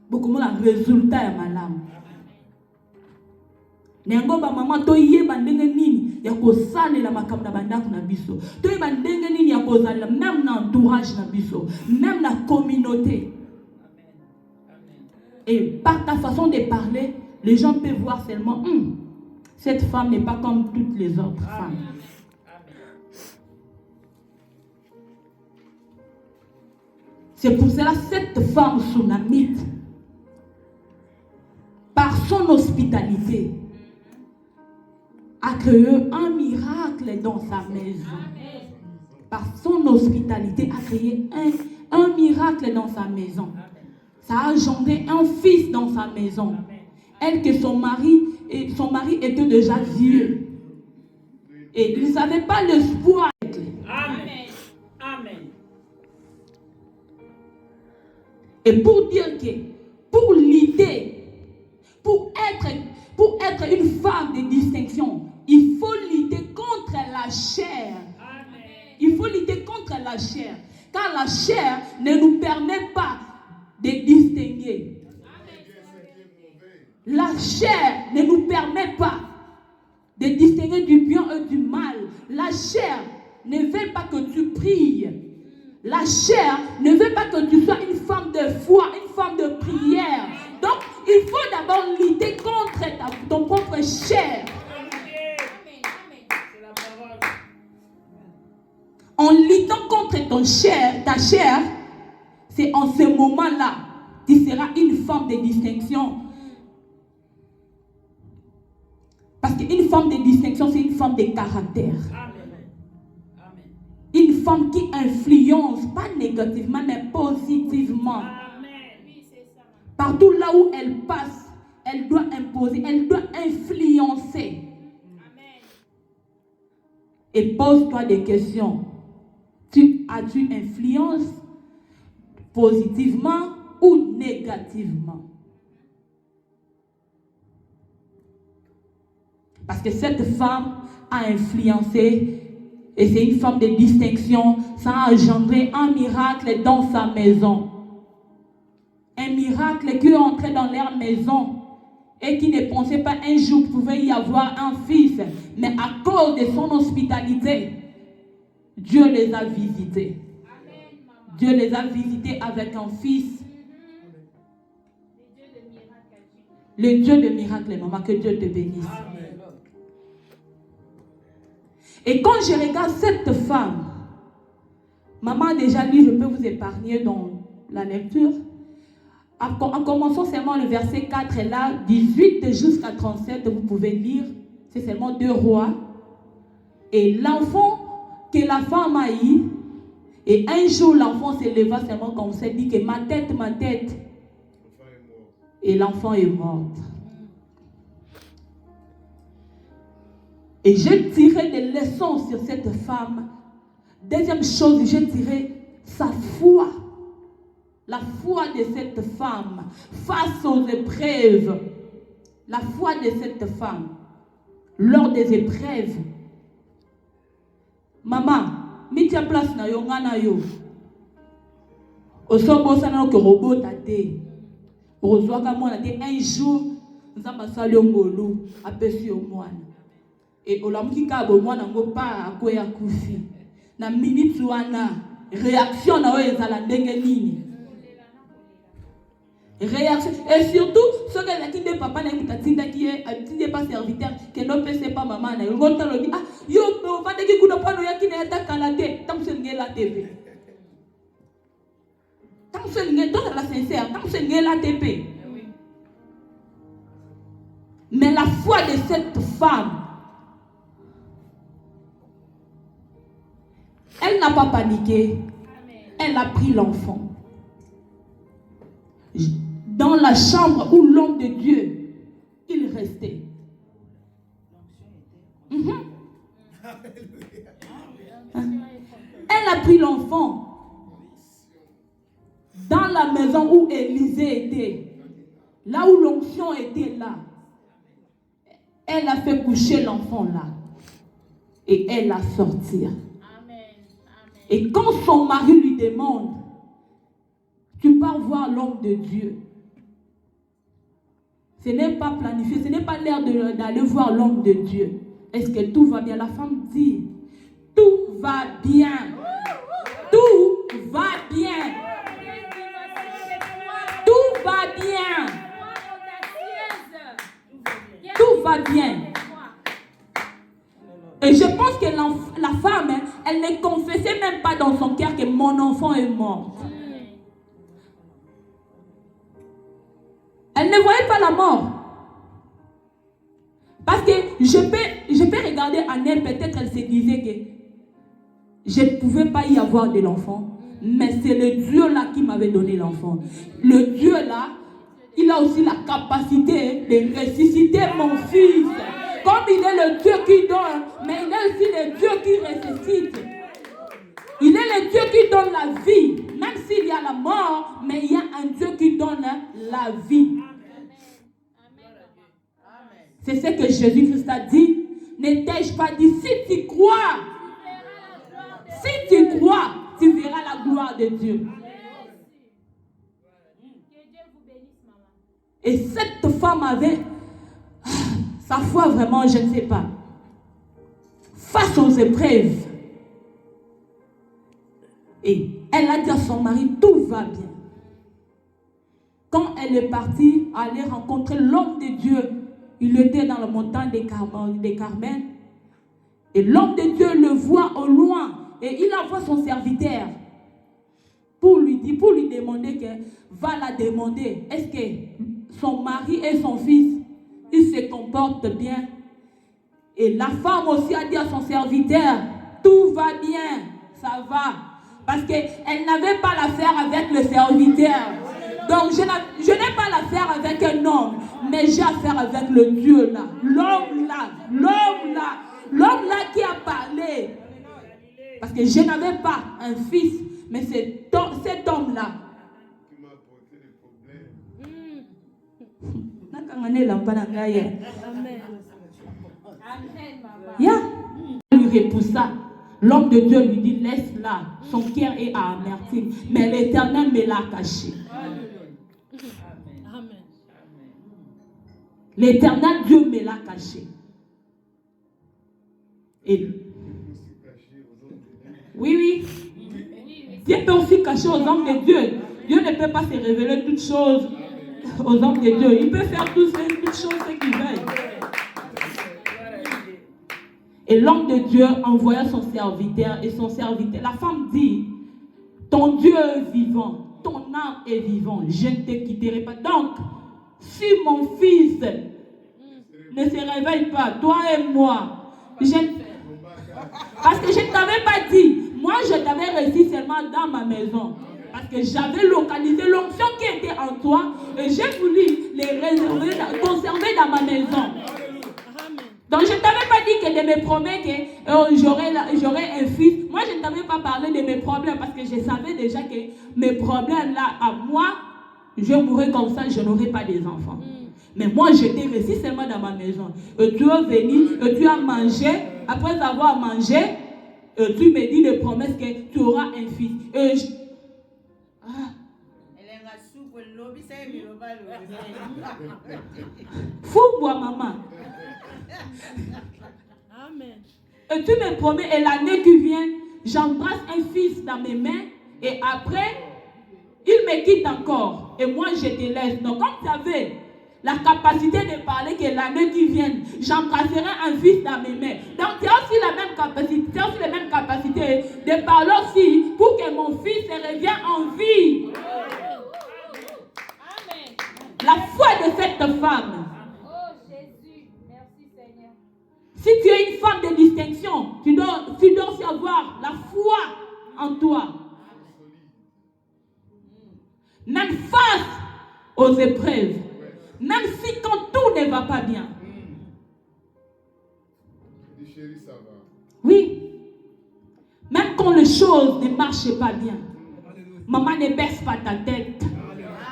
Beaucoup moins le résultat est malade. Nengo ba maman to yeba ndenge nini ya kosalela makambo na bandako na biso. To yeba ndenge nini ya kosalela même dans entourage na biso, même la communauté. Et par ta façon de parler, les gens peuvent voir seulement cette femme n'est pas comme toutes les autres femmes. C'est pour cela cette femme sunamite, par son hospitalité, a créé un miracle dans sa maison. Par son hospitalité, a créé un miracle dans sa maison. Ça a engendré un fils dans sa maison. Elle que son mari était déjà vieux. Et il ne savait pas l'espoir. Amen. Amen. Et pour dire que, pour lutter, pour être une femme de distinction, il faut lutter contre la chair. Amen. Il faut lutter contre la chair. Car la chair ne nous permet pas de distinguer. La chair ne nous permet pas de distinguer du bien et du mal. La chair ne veut pas que tu pries. La chair ne veut pas que tu sois une femme de foi, une femme de prière. Donc, il faut d'abord lutter contre ton propre chair. En luttant contre ta chair, c'est en ce moment-là que tu seras une femme de distinction. Parce qu'une femme de distinction, c'est une femme de caractère. Amen. Une femme qui influence, pas négativement, mais positivement. Amen. Partout là où elle passe, elle doit imposer, elle doit influencer. Amen. Et pose-toi des questions. As-tu influence positivement ou négativement? Parce que cette femme a influencé, et c'est une femme de distinction, ça a engendré un miracle dans sa maison. Un miracle qui est entré dans leur maison et qui ne pensait pas un jour qu'il pouvait y avoir un fils. Mais à cause de son hospitalité, Dieu les a visités. Dieu les a visités avec un fils. Le Dieu de miracle, maman, que Dieu te bénisse. Amen. Et quand je regarde cette femme, maman a déjà lu, je peux vous épargner dans la lecture. En commençant seulement le verset 4 et là, 18 jusqu'à 37, vous pouvez lire. C'est seulement 2 rois. Et l'enfant que la femme a eu, et un jour l'enfant s'éleva seulement comme ça, dit que ma tête, et l'enfant est mort. Et j'ai tiré des leçons sur cette femme. Deuxième chose, j'ai tiré sa foi. La foi de cette femme face aux épreuves. La foi de cette femme lors des épreuves. Maman, mettez en place na yo ngana yo. Osobo sana ko robot ate. Ozwaka mwana te un jour nzamba sali ngolu apesi yo mwana. Et olamuki ka bo mwana ngo pa akoya kufi. Na minute wana réaction na yo ezala ndenge nini? Réaction. Et surtout, ceux qui ne papa n'est pas serviteur, qui ne peut pas maman, ils vont te dire, ah, yo, on va te dire que nous pas nous qui n'est pas canadé, tant que c'est la TV. Tant que c'est la sincère, tant que c'est la TV. Mais la foi de cette femme, elle n'a pas paniqué, elle a pris l'enfant. Dans la chambre où l'homme de Dieu, il restait. Elle a pris l'enfant dans la maison où Élisée était, là où l'onction était là. Elle a fait coucher l'enfant là et elle a sorti. Et quand son mari lui demande, tu pars voir l'homme de Dieu. Ce n'est pas planifié, ce n'est pas l'heure d'aller voir l'homme de Dieu. Est-ce que tout va bien? La femme dit, tout va bien. Tout va bien. Tout va bien. Tout va bien. Et je pense que la femme, elle ne confessait même pas dans son cœur que mon enfant est mort. Elle ne voyait pas la mort. Parce que je peux regarder en elle, peut-être elle se disait que je ne pouvais pas y avoir de l'enfant. Mais c'est le Dieu là qui m'avait donné l'enfant. Le Dieu là, il a aussi la capacité de ressusciter mon fils. Comme il est le Dieu qui donne, mais il est aussi le Dieu qui ressuscite. Il est le Dieu qui donne la vie. Même s'il y a la mort, mais il y a un Dieu qui donne la vie. C'est ce que Jésus-Christ a dit. Ne t'ai-je pas dit, si tu crois, tu verras la gloire de Dieu. Et cette femme avait sa foi vraiment, je ne sais pas. Face aux épreuves. Et elle a dit à son mari, tout va bien. Quand elle est partie aller rencontrer l'homme de Dieu, il était dans la montagne des Carmel. Et l'homme de Dieu le voit au loin. Et il envoie son serviteur pour lui demander que, va la demander, est-ce que son mari et son fils, ils se comportent bien? Et la femme aussi a dit à son serviteur, tout va bien, ça va. Parce qu'elle n'avait pas l'affaire avec le serviteur. Donc je n'ai pas l'affaire avec un homme, mais j'ai affaire avec le Dieu là. L'homme là qui a parlé. Parce que je n'avais pas un fils, mais c'est cet homme là. Qui m'a apporté des problèmes. Il lui repoussa. L'homme de Dieu lui dit, laisse-la. Son cœur est à amertume. Mais l'Éternel me l'a caché. L'Éternel Dieu me l'a caché. Et oui. Dieu peut aussi cacher aux hommes de Dieu. Dieu ne peut pas se révéler toutes choses aux hommes de Dieu. Il peut faire toutes choses qu'il veut. Et l'homme de Dieu envoya son serviteur. Et son serviteur, la femme dit, ton Dieu est vivant. ton âme est vivante, je ne te quitterai pas. Donc, si mon fils ne se réveille pas, toi et moi, parce que je ne t'avais pas dit, moi je t'avais reçu seulement dans ma maison. Parce que j'avais localisé l'onction qui était en toi et j'ai voulu les réserver, conserver dans ma maison. Donc je ne t'avais pas dit que de me promettre que j'aurais un fils. Moi je ne t'avais pas parlé de mes problèmes parce que je savais déjà que mes problèmes là, à moi, je mourrais comme ça, je n'aurais pas des enfants. Mais moi je t'ai reçu seulement dans ma maison. Et tu es venu, et tu as mangé. Après avoir mangé, tu me dis de promesses que tu auras un fils. Et fous-moi, maman. Amen. Et tu me promets, et l'année qui vient, j'embrasse un fils dans mes mains, et après, il me quitte encore. Et moi, je te laisse. Donc, comme tu avais la capacité de parler que l'année qui vient, j'embrasserai un fils dans mes mains. Donc, tu as aussi la même capacité, de parler aussi pour que mon fils revienne en vie. Amen. La foi de cette femme. Oh Jésus, merci Seigneur. Si tu es une femme de distinction, tu dois aussi avoir la foi en toi. Même face aux épreuves. Même si quand tout ne va pas bien. Oui. Même quand les choses ne marchent pas bien. Maman, ne baisse pas ta tête.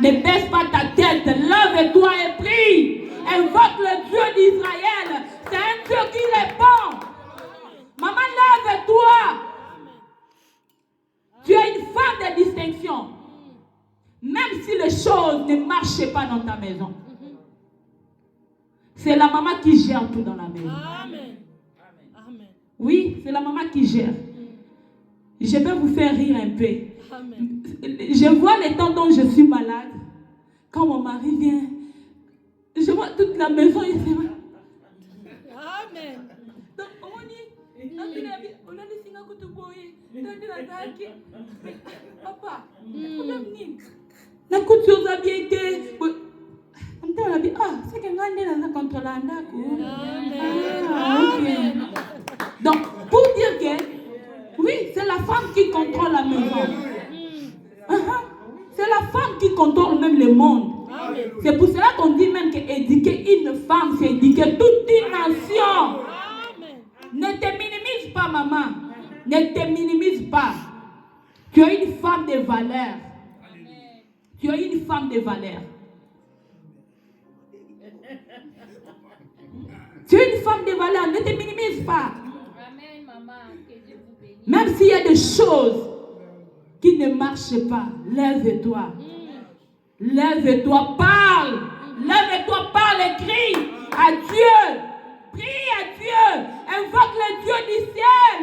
Ne baisse pas ta tête. Lève-toi et prie. Invoque le Dieu d'Israël. C'est un Dieu qui répond. Maman, lève-toi. Tu es une femme de distinction. Même si les choses ne marchent pas dans ta maison. C'est la maman qui gère tout dans la maison. Amen. Amen. Oui, c'est la maman qui gère. Je vais vous faire rire un peu. Amen. Je vois les temps dont je suis malade. Quand mon mari vient, je vois toute la maison et c'est vrai. Amen. Donc, on dit, on a dit, papa, la couture a bien été. C'est que nous contre la Amen. Donc, pour dire que, oui, c'est la femme qui contrôle la maison. C'est la femme qui contrôle même le monde. Amen. C'est pour cela qu'on dit même qu'éduquer une femme, c'est éduquer toute une nation. Amen. Ne te minimise pas, maman. Ne te minimise pas. Tu es une femme de valeur. Tu es une femme de valeur. Tu es une femme de valeur. Ne te minimise pas. Amen, maman. Que Dieu vous bénisse. Même s'il y a des choses qui ne marchent pas, lève-toi. Lève-toi, parle. Lève-toi, parle et crie à Dieu. Prie à Dieu. Invoque le Dieu du ciel.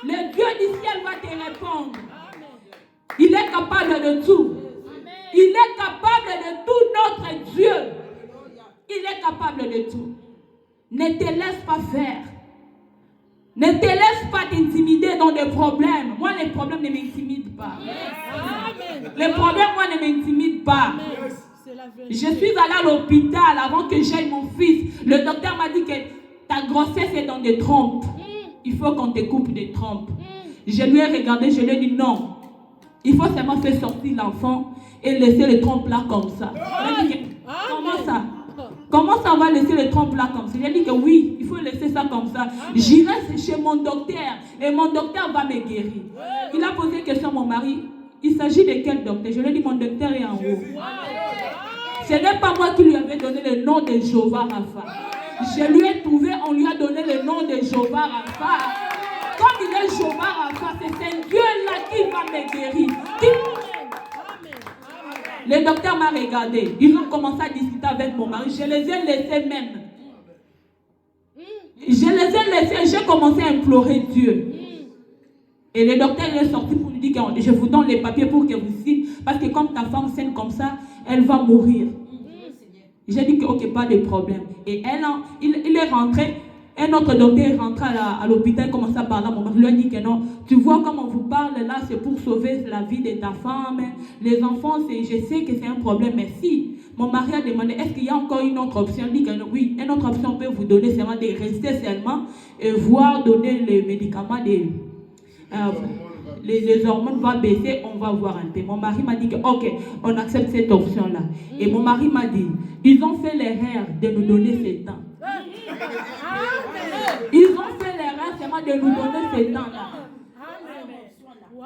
Le Dieu du ciel va te répondre. Il est capable de tout. Il est capable de tout, notre Dieu. Il est capable de tout. Ne te laisse pas faire. Ne te laisse pas t'intimider dans des problèmes. Moi, les problèmes ne m'intimident pas. Amen. Les problèmes, moi, ne m'intimident pas. Amen. C'est la vérité. Je suis allée à l'hôpital avant que j'aille mon fils. Le docteur m'a dit que ta grossesse est dans des trompes. Il faut qu'on te coupe des trompes. Je lui ai regardé, je lui ai dit non. Il faut seulement faire sortir l'enfant et laisser les trompes là comme ça. Il a dit que, comment ça? Comment ça va laisser les trompes là comme ça? J'ai dit que oui, il faut laisser ça comme ça. J'irai chez mon docteur et mon docteur va me guérir. Il a posé une question à mon mari. Il s'agit de quel docteur? Je lui ai dit mon docteur est en haut. Ce n'est pas moi qui lui avais donné le nom de Jéhovah Rapha. Je lui ai trouvé, on lui a donné le nom de Jéhovah Rapha. Comme il est Jéhovah Rapha, c'est un Dieu là qui va me guérir. Le docteur m'a regardé. Ils ont commencé à discuter avec mon mari. Je les ai laissés même. Je les ai laissés. J'ai commencé à implorer Dieu. Et le docteur est sorti pour lui dire que je vous donne les papiers pour que vous signez. Parce que comme ta femme saigne comme ça, elle va mourir. J'ai dit que ok, pas de problème. Et il est rentré. Un autre docteur est rentré à l'hôpital, commençait à parler à mon mari, lui a dit que non, tu vois comme on vous parle là, c'est pour sauver la vie de ta femme. Les enfants, je sais que c'est un problème, mais si. Mon mari a demandé, est-ce qu'il y a encore une autre option? Il dit que oui, une autre option peut vous donner seulement de rester seulement et voir donner les médicaments, les hormones vont baisser, on va voir un peu. Mon mari m'a dit que ok, on accepte cette option-là. Et mon mari m'a dit, ils ont fait l'erreur de nous donner ce temps. Ils ont fait l'erreur seulement de nous donner ce temps-là.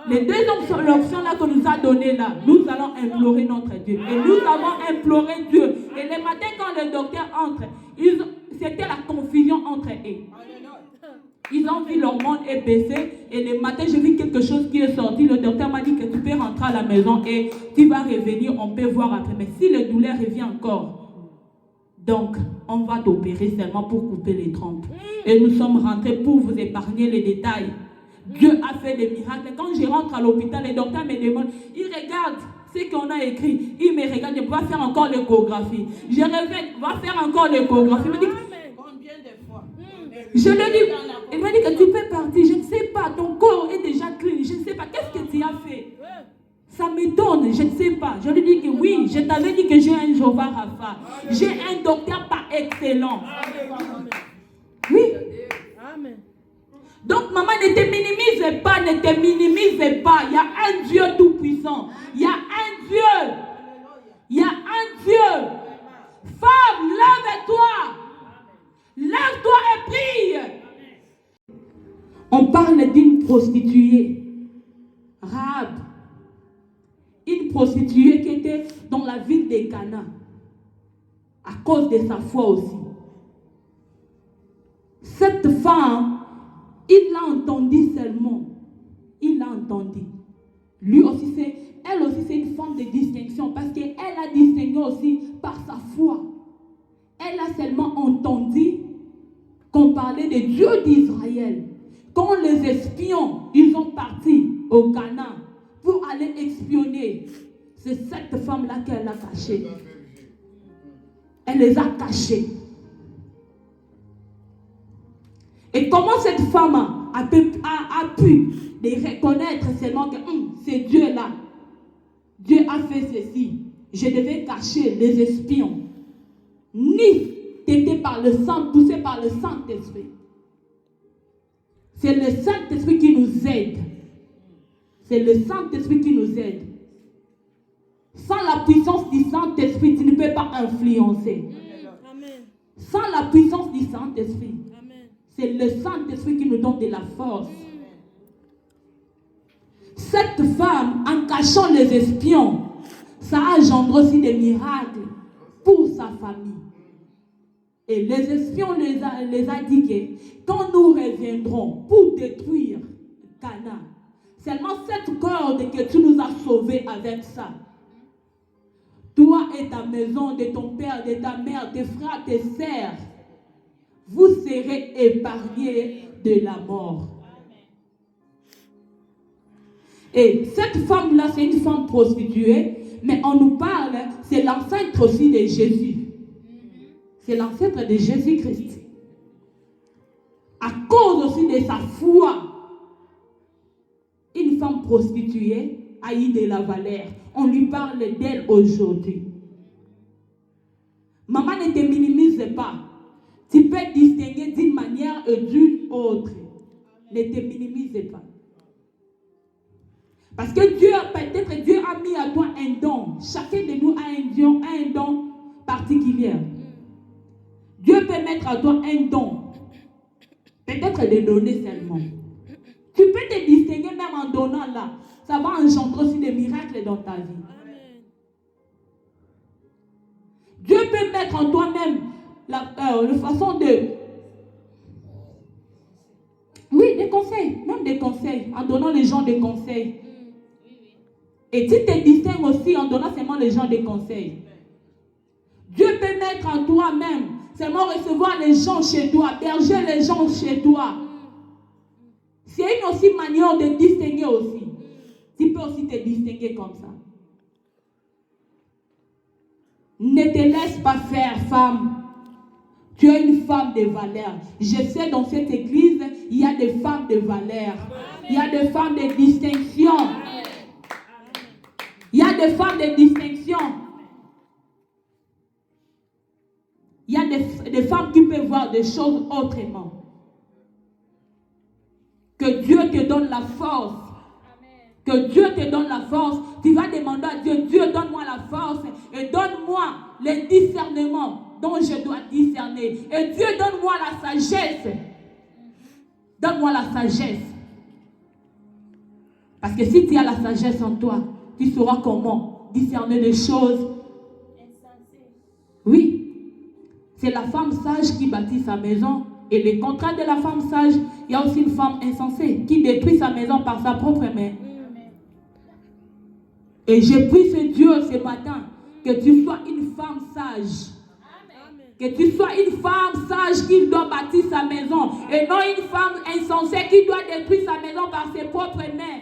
Les deux options là que nous a donné là, nous allons implorer notre Dieu. Et nous avons imploré Dieu. Et le matin quand le docteur entre, c'était la confusion entre eux. Ils ont vu leur monde est baissé. Et le matin, j'ai vu quelque chose qui est sorti. Le docteur m'a dit que tu peux rentrer à la maison et tu vas revenir. On peut voir après. Mais si le douleur revient encore, donc on va t'opérer seulement pour couper les trompes. Et nous sommes rentrés pour vous épargner les détails. Dieu a fait des miracles. Quand je rentre à l'hôpital, les docteurs me demandent, ils regardent ce qu'on a écrit. Ils me regardent, je vais faire encore l'échographie. Je reviens, va faire encore l'échographie. Il me dit, Combien de fois? je lui dis, il m'a dit que tu peux partir. Je ne sais pas, ton corps est déjà clean. Je ne sais pas, qu'est-ce que tu as fait? Ça m'étonne, je ne sais pas. Je lui dis que oui, je t'avais dit que j'ai un Jéhovah Rapha. J'ai un docteur par excellence. Oui. Amen. Donc, maman, ne te minimise pas, ne te minimise pas. Il y a un Dieu tout-puissant. Il y a un Dieu. Il y a un Dieu. Femme, lève-toi. Lève-toi et prie. On parle d'une prostituée, Rahab. Une prostituée qui était dans la ville de Cana. À cause de sa foi aussi. Cette femme, il l'a entendu seulement. Il l'a entendu. Lui aussi, elle aussi, c'est une forme de distinction parce qu'elle a distingué aussi par sa foi. Elle a seulement entendu qu'on parlait de Dieu d'Israël. Quand les espions, ils ont parti au Canaan pour aller espionner, c'est cette femme-là qu'elle a cachée. Elle les a cachés. Et comment cette femme a pu les reconnaître seulement que c'est Dieu là. Dieu a fait ceci. Je devais cacher les espions. Ni t'étais par le sang, poussé par le Saint-Esprit. C'est le Saint-Esprit qui nous aide. C'est le Saint-Esprit qui nous aide. Sans la puissance du Saint-Esprit, tu ne peux pas influencer. Amen. Sans la puissance du Saint-Esprit. Amen. C'est le Saint-Esprit qui nous donne de la force. Cette femme, en cachant les espions, ça a engendré aussi des miracles pour sa famille. Et les espions les a dit que quand nous reviendrons pour détruire Cana, seulement cette corde que tu nous as sauvés avec ça, toi et ta maison, de ton père, de ta mère, tes frères, tes sœurs, vous serez épargnés de la mort. Et cette femme-là, c'est une femme prostituée, mais on nous parle, c'est l'ancêtre aussi de Jésus. C'est l'ancêtre de Jésus-Christ. À cause aussi de sa foi, une femme prostituée a eu de la valeur. On lui parle d'elle aujourd'hui. Maman, ne te minimise pas. Tu peux distinguer d'une manière et d'une autre. Ne te minimise pas. Parce que Dieu a mis à toi un don. Chacun de nous a un don particulier. Dieu peut mettre à toi un don. Peut-être de donner seulement. Tu peux te distinguer même en donnant là. Ça va engendrer aussi des miracles dans ta vie. Dieu peut mettre en toi-même la façon de... Oui, des conseils. Même des conseils. En donnant les gens des conseils. Et tu te distingues aussi en donnant seulement les gens des conseils. Dieu peut mettre en toi-même, seulement recevoir les gens chez toi, berger les gens chez toi. C'est une aussi manière de distinguer aussi. Tu peux aussi te distinguer comme ça. Ne te laisse pas faire, femme. Tu es une femme de valeur. Je sais, dans cette église, il y a des femmes de valeur. Il y a des femmes de distinction. Il y a des femmes de distinction. Il y a des femmes qui peuvent voir des choses autrement. Que Dieu te donne la force. Que Dieu te donne la force. Tu vas demander à Dieu, Dieu donne-moi la force et donne-moi le discernement dont je dois discerner. Et Dieu donne-moi la sagesse. Donne-moi la sagesse. Parce que si tu as la sagesse en toi, tu sauras comment discerner les choses. Oui. C'est la femme sage qui bâtit sa maison. Et le contraire de la femme sage, il y a aussi une femme insensée qui détruit sa maison par sa propre main. Et je prie ce Dieu ce matin que tu sois une femme sage. Que tu sois une femme sage qui doit bâtir sa maison. Et non une femme insensée qui doit détruire sa maison par ses propres mains.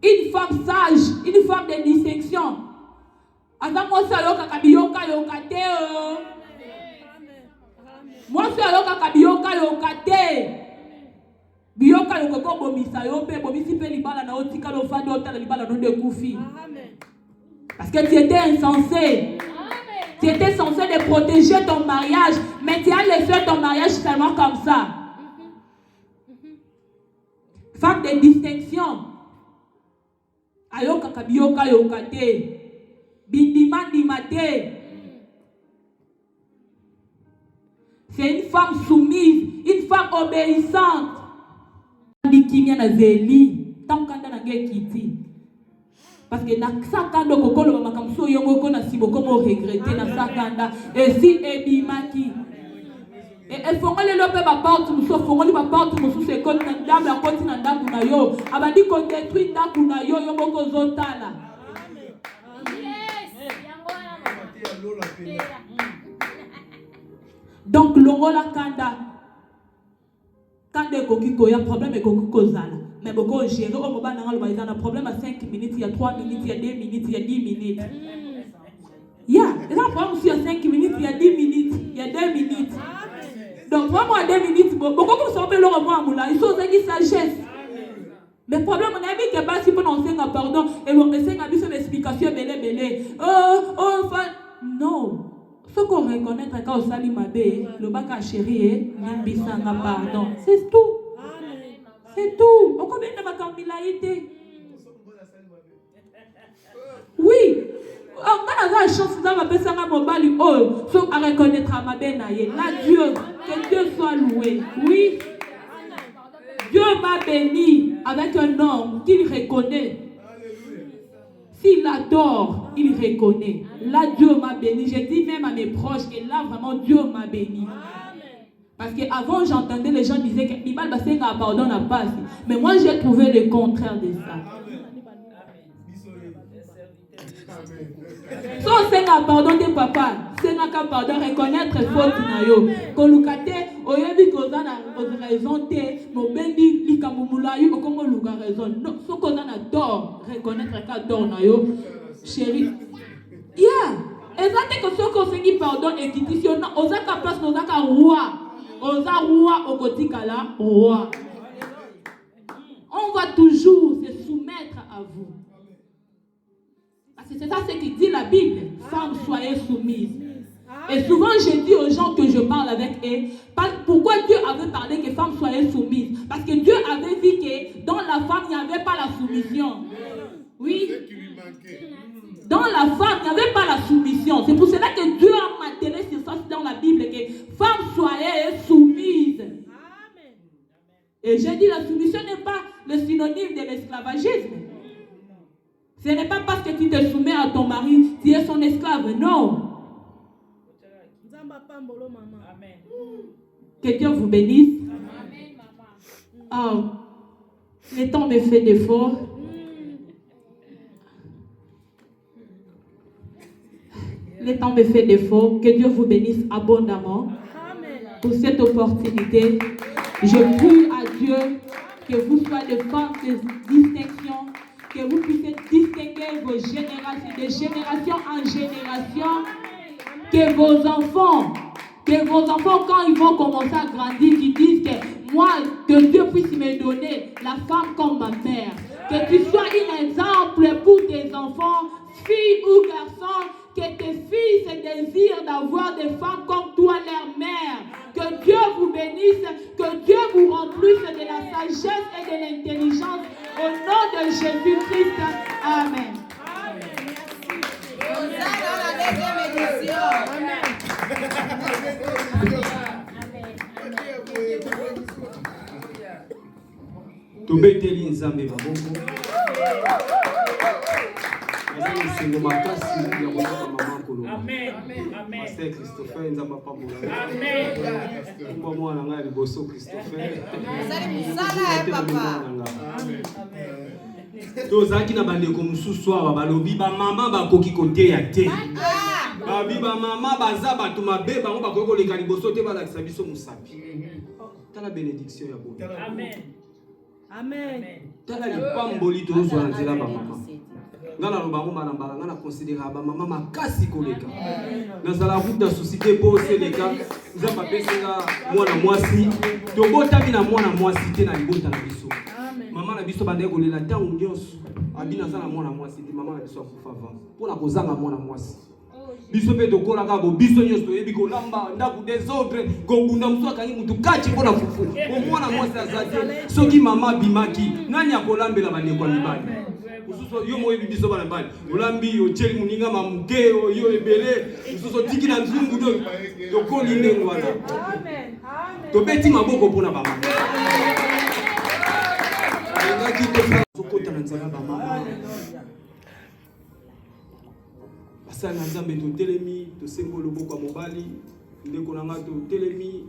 Une femme sage, une femme de distinction. Moi, c'est alors Biyoka yoko bomisa yo pe bomisi pe libala na otika lo fandi otala libala no de kufi. Parce que tu étais insensé. Tu étais censé de protéger ton mariage, mais tu as laissé ton mariage seulement comme ça. Femme de distinction. Ayoka kabiyoka yokate. Bindima dimate. C'est une femme soumise, une femme obéissante. Parce que na sakanda kokolo makamso yongo ko na siboko mo regretter na sakanda et si ebimaki et elle fongole lope ba porte muso fongoli ba porte muso se kon na ndamba ya koti na ndambu na yo abandi ko détruire ndambu na yo yongo ko zotala. Donc longola kanda quand il y a un problème, il y a mais beaucoup gérer au moment où il y a un problème à 5 minutes, il y a 3 minutes, il y a 2 minutes, il y a 10 minutes. Il y a un problème aussi à 5 minutes, il y a 10 minutes, il y a 2 minutes. Donc, vraiment à 2 minutes, beaucoup de gens peuvent le revoir, ils sont en sagesse. Mais le problème, on a vu que si on enseigne pardon, et on enseigne à une explication, non. Ce qu'on reconnaît quand on s'allume à B, le bac à chérie, l'ambissanga pardon. C'est tout. C'est tout. On connaît ma cambilaïté. Oui. On a la chance d'avoir ma personne à mon bali, oh, sauf à reconnaître à ma benaye. Là, Dieu, que Dieu soit loué. Oui. Dieu m'a béni avec un homme qu'il reconnaît. S'il adore, il reconnaît. Là, Dieu m'a béni. Je dis même à mes proches, et là, vraiment, Dieu m'a béni. Parce qu'avant, j'entendais les gens disaient que Ibal Basenga pardonne à pas. Mais moi, j'ai trouvé le contraire de ça. So, c'est un pardon de papa. C'est un pardon reconnaître faute na yo. Kolukate, oyebi kozana raison te, mo bendi likamumula yo okongo luka raison. Non, so kozana tort, reconnaître ka tort na yo. Chérie. Yeah. Exacte que so kosengi pardon et kitition ozaka place ozaka roi. Oza roi okotika la roi. On va toujours se soumettre à vous. C'est ça ce qui dit la Bible. Femmes, soyez soumises. Et souvent, je dis aux gens que je parle avec eux, pourquoi Dieu avait parlé que femmes soyez soumises? Parce que Dieu avait dit que dans la femme, il n'y avait pas la soumission. Oui. Dans la femme, il n'y avait pas la soumission. C'est pour cela que Dieu a martelé sur ça dans la Bible que femmes soyez soumises. Et j'ai dit la soumission n'est pas le synonyme de l'esclavagisme. Ce n'est pas parce que tu te soumets à ton mari, tu es son esclave. Non. Que Dieu vous bénisse. Oh, le temps me fait défaut. Le temps me fait défaut. Que Dieu vous bénisse abondamment pour cette opportunité. Je prie à Dieu que vous soyez des femmes de distinction. Que vous puissiez distinguer vos générations, de génération en génération. que vos enfants, quand ils vont commencer à grandir, qui disent que moi, que Dieu puisse me donner la femme comme ma mère. Que tu sois un exemple pour tes enfants, filles ou garçons, que tes filles se désirent d'avoir des femmes comme toi, leur mère. Que Dieu vous bénisse, que Dieu vous remplisse de la sagesse et de l'intelligence. Au nom de Jésus-Christ. Amen. tobeteli nzambe maboko azali sengo makasi ya kolaka mama koloba Pasteur Christopher nzambe apambola kumba mwana ngai liboso Christopher tozalaki na bandeko mosusu awa balobi bamama bakoki koteya te babi bamama baza bato mabe bango bakoki koleka liboso te balakisa biso mosapi tala bénédiction ya boye Amen. tala lipamboli tozozwa na nzela bamama nga naloba ngo mbala mbala nga na considéra bamama makasi koleka nazala kuta société po oseleka nzambe apesinga mwana mwasi tobotami na mwana mwasi te na libota na biso mama na biso bandeki kolela ntango nyonso abi naza na mwana mwasi te mama na biso akufa avant mpona kozanga mwana mwasi biso mpe tokolaka bo biso nyonso toyebi kolamba ndako desordre kobunda mosu akangi mutu kati mpona fufu omwana mwasi aza te soki mama abimaki nani akolambela bandeko ya mibali mosusu yo moyebi biso bana mibali olambi otyeli moninga mamuke yo ebele mosusu otiki na nzungu to tokoli ndenge wana tobeti maboko mpona bamama alingaki tosala zokota na nzela bamama basala na nzambe totelemi tosengo loboko ya mobali ndeko na nga totelemi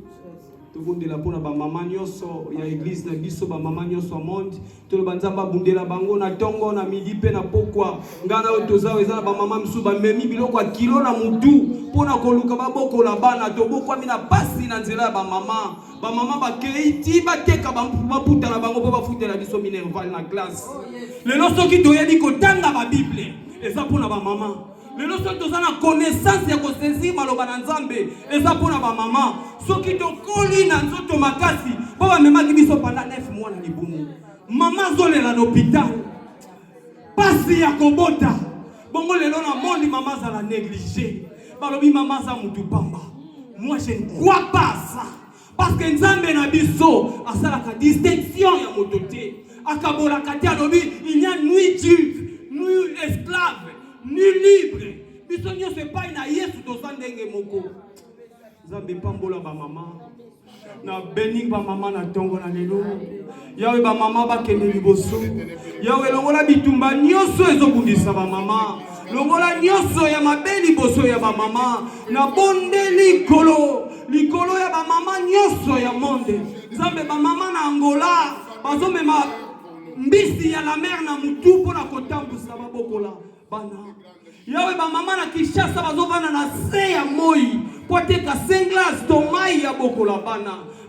tobundela mpona bamama nyonso ya eglise na biso bamama nyonso ya monde toloba nzambe abundela bango na ntongo na midi mpe na pokwa ngai na oyo toza eza na bamama misusu bamemi biloko ya kilo na mutu mpona koluka babokola bana tobokwami na pasi na nzela ya bamama bamama bakei ti bateka baputa na bango mpo bafutela biso minerval na glace lelo soki toyebi kotanga babible eza mpona bamama lelo soki toza na connaissance ya kosaisir maloba na nzambe eza mpona bamama soki tokoli na nzoto makasi mpo bamemaki biso panda 9 mois na libumu mama azolela na hôpital pasi ya kobota bongo lelo na mondi mama azala négligé balobi mama aza mutu pamba moi je ne crois pas ça parce que nzambe na biso asalaka distinction ya moto te akabolaka te alobi il y a nuit juive nuit esclave ni libre biso nyonso epai na yesu toza ndenge moko nzambe pambola bamama na béni bamama na ntongo na lelo yawe bamama bakende liboso yawe longola bitumba nyonso ezobundisa bamama longola nyonso ya mabe liboso ya bamama na bonde likolo ya bamama nyonso ya monde nzambe bamama na Angola bazomema mbisi ya la mer na mutu mpona kotambusa babokola bana yawe bamama na Kinshasa bazovanda na se ya moi po teka 5 glace tomai ya bokola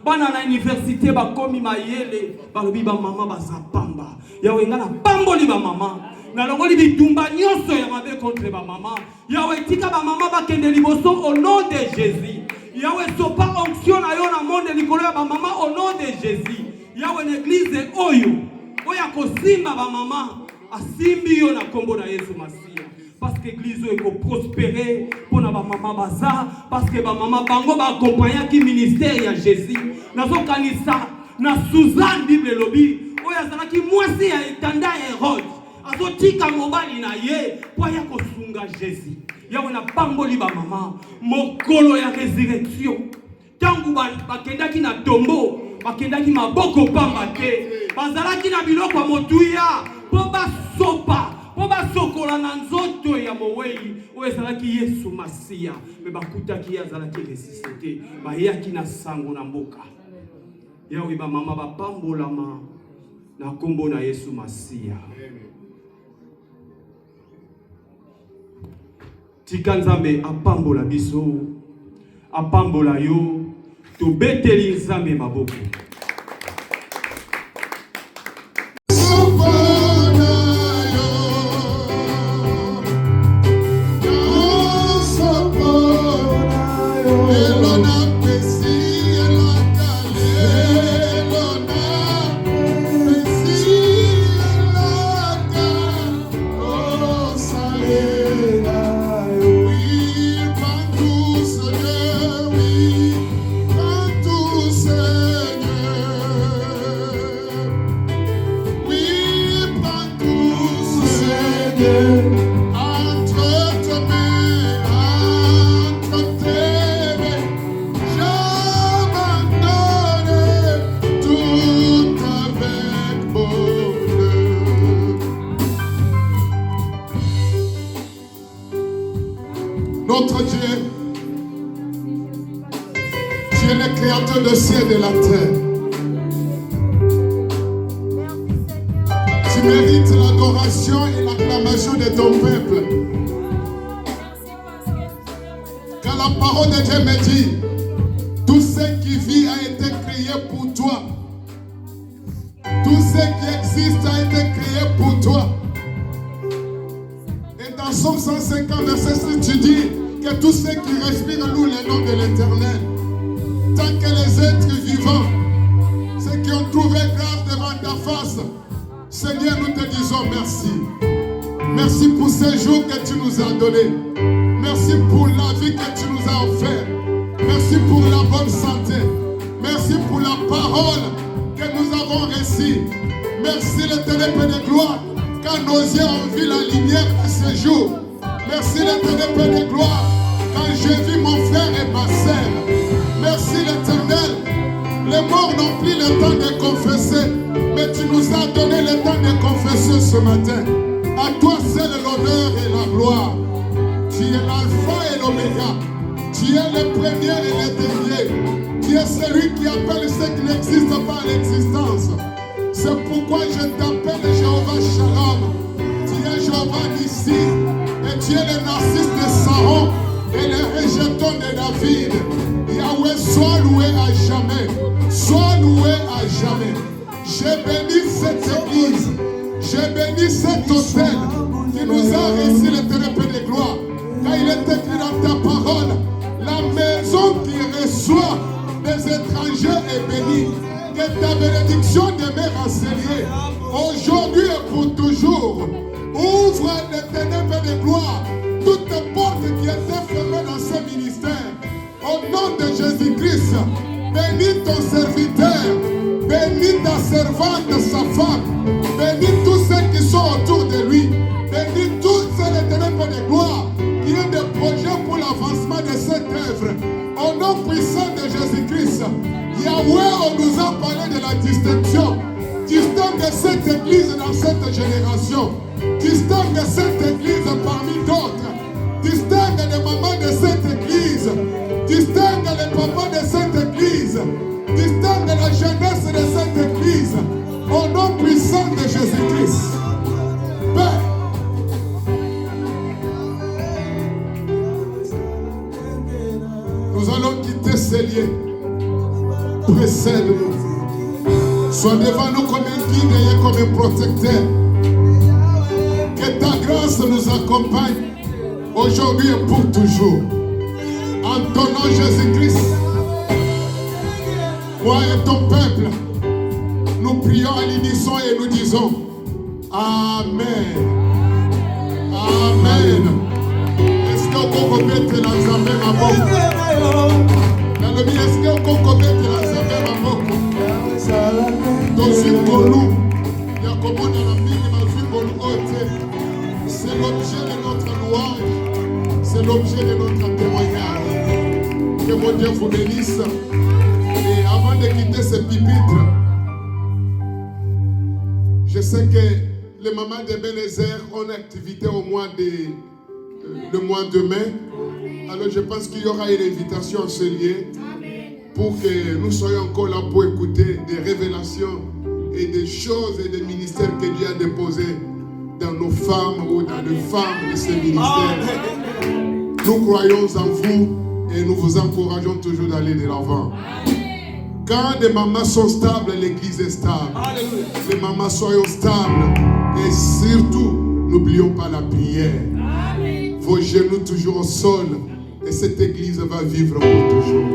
bana na université bakomi mayele balobi bamama baza pamba yawe nga na pamboli bamama na longoli bitumba nyonso ya mabe contre bamama yawe tika bamama bakende liboso au nom de Jésus yawe sopa onction na yo na monde likolo ya bamama au nom de Jésus yawe na église oyo kosimba bamama asimbi yo na kombo na Yesu Masia parce que l'église est prospérée pour na maman baza parce que maman bango ba accompagner qui ministère ya Jésus nazo kanisa na Suzanne Bible lobby oya zana ki mwasi ya etanda Herod azotika mobali na ye po ya kosunga Jésus yawe na pamboli ba mama mokolo ya résurrection tangu bakendaki na tombo bakendaki maboko pamba te bazalaki na biloko motuya po basopa po basokola na nzoto ya mowei oyo ezalaki Yesu Masia me bakutaki azalaki ressuscité bayaki na sango na mboka yawe bamama bapambolama na kombo na Yesu Masia. Tika nzambe apambola biso apambola yo tobeteli nzambe maboko. Support. Dieu. Tu es le créateur du ciel et de la terre. Tu mérites l'adoration et l'acclamation de ton peuple. Car la parole de Dieu me dit, tout ce qui vit a été créé pour toi. Tout ce qui existe a été créé pour toi. Et dans Somme 150, verset 6, tu dis que tous ceux qui respirent louent le nom de l'Éternel. Tant que les êtres vivants, ceux qui ont trouvé grâce devant ta face, Seigneur, nous te disons merci. Merci pour ces jours que tu nous as donnés. Merci pour la vie que tu nous as offert. Merci pour la bonne santé. Merci pour la parole que nous avons reçue. Merci l'Éternel Père de gloire, quand nos yeux ont vu la lumière de ce jour. Merci l'Éternel Père de gloire, quand j'ai vu mon frère et ma sœur. Merci l'Éternel. Les morts n'ont plus le temps de confesser, mais tu nous as donné le temps de confesser ce matin. À toi seul l'honneur et la gloire. Tu es l'alpha et l'oméga. Tu es le premier et le dernier. Tu es celui qui appelle ce qui n'existe pas à l'existence. C'est pourquoi je t'appelle Jéhovah Shalom. Tu es Jéhovah Nissi. Et tu es le narcisse de Saron et le rejeton de David. Yahweh, sois loué à jamais. Sois loué à jamais. J'ai béni cette église. J'ai béni cet hôtel qui nous a reçu l'Éternel Père de gloire. Car il est écrit dans ta parole, la maison qui reçoit des étrangers est bénie. Que ta bénédiction demeure enseignée aujourd'hui et pour toujours. Ouvre l'Éternel Père de gloire toutes les portes qui étaient fermées dans ce ministère. Au nom de Jésus-Christ, bénis ton serviteur, bénis ta servante, sa femme, bénis tous ceux qui sont autour de lui, bénis tous ceux l'Éternel Père de gloire qui ont des projets pour l'avancement de cette œuvre. Au nom puissant de Jésus-Christ, Yahweh, on nous a parlé de la distinction. Distingue cette église dans cette génération. Distingue cette église parmi d'autres. Distingue les mamans de cette église. Distingue les papas de cette église. Distingue la jeunesse de cette église. Au nom puissant de Jésus-Christ. Père, nous allons quitter ces lieux. Précède-nous. Sois devant nous comme un guide et comme un protecteur. Que ta grâce nous accompagne aujourd'hui et pour toujours. En ton nom Jésus-Christ, moi et ton peuple, nous prions à l'unisson et nous disons Amen. Amen. Est-ce que vous pouvez mettre la Zambé ma boque? Est-ce que vous pouvez mettre la Zambé ma boque? C'est l'objet de notre louange, c'est l'objet de notre témoignage. Que mon Dieu vous bénisse. Et avant de quitter ce pupitre, je sais que les mamans de Bénézer ont une activité au mois le mois de mai. Alors je pense qu'il y aura une invitation à ce lieu pour que nous soyons encore là pour écouter des révélations et des choses et des ministères que Dieu a déposés dans nos femmes ou dans les femmes de ces ministères. Nous croyons en vous et nous vous encourageons toujours d'aller de l'avant. Quand les mamans sont stables, l'église est stable. Les mamans soyons stables et surtout, n'oublions pas la prière. Vos genoux toujours au sol et cette église va vivre pour toujours.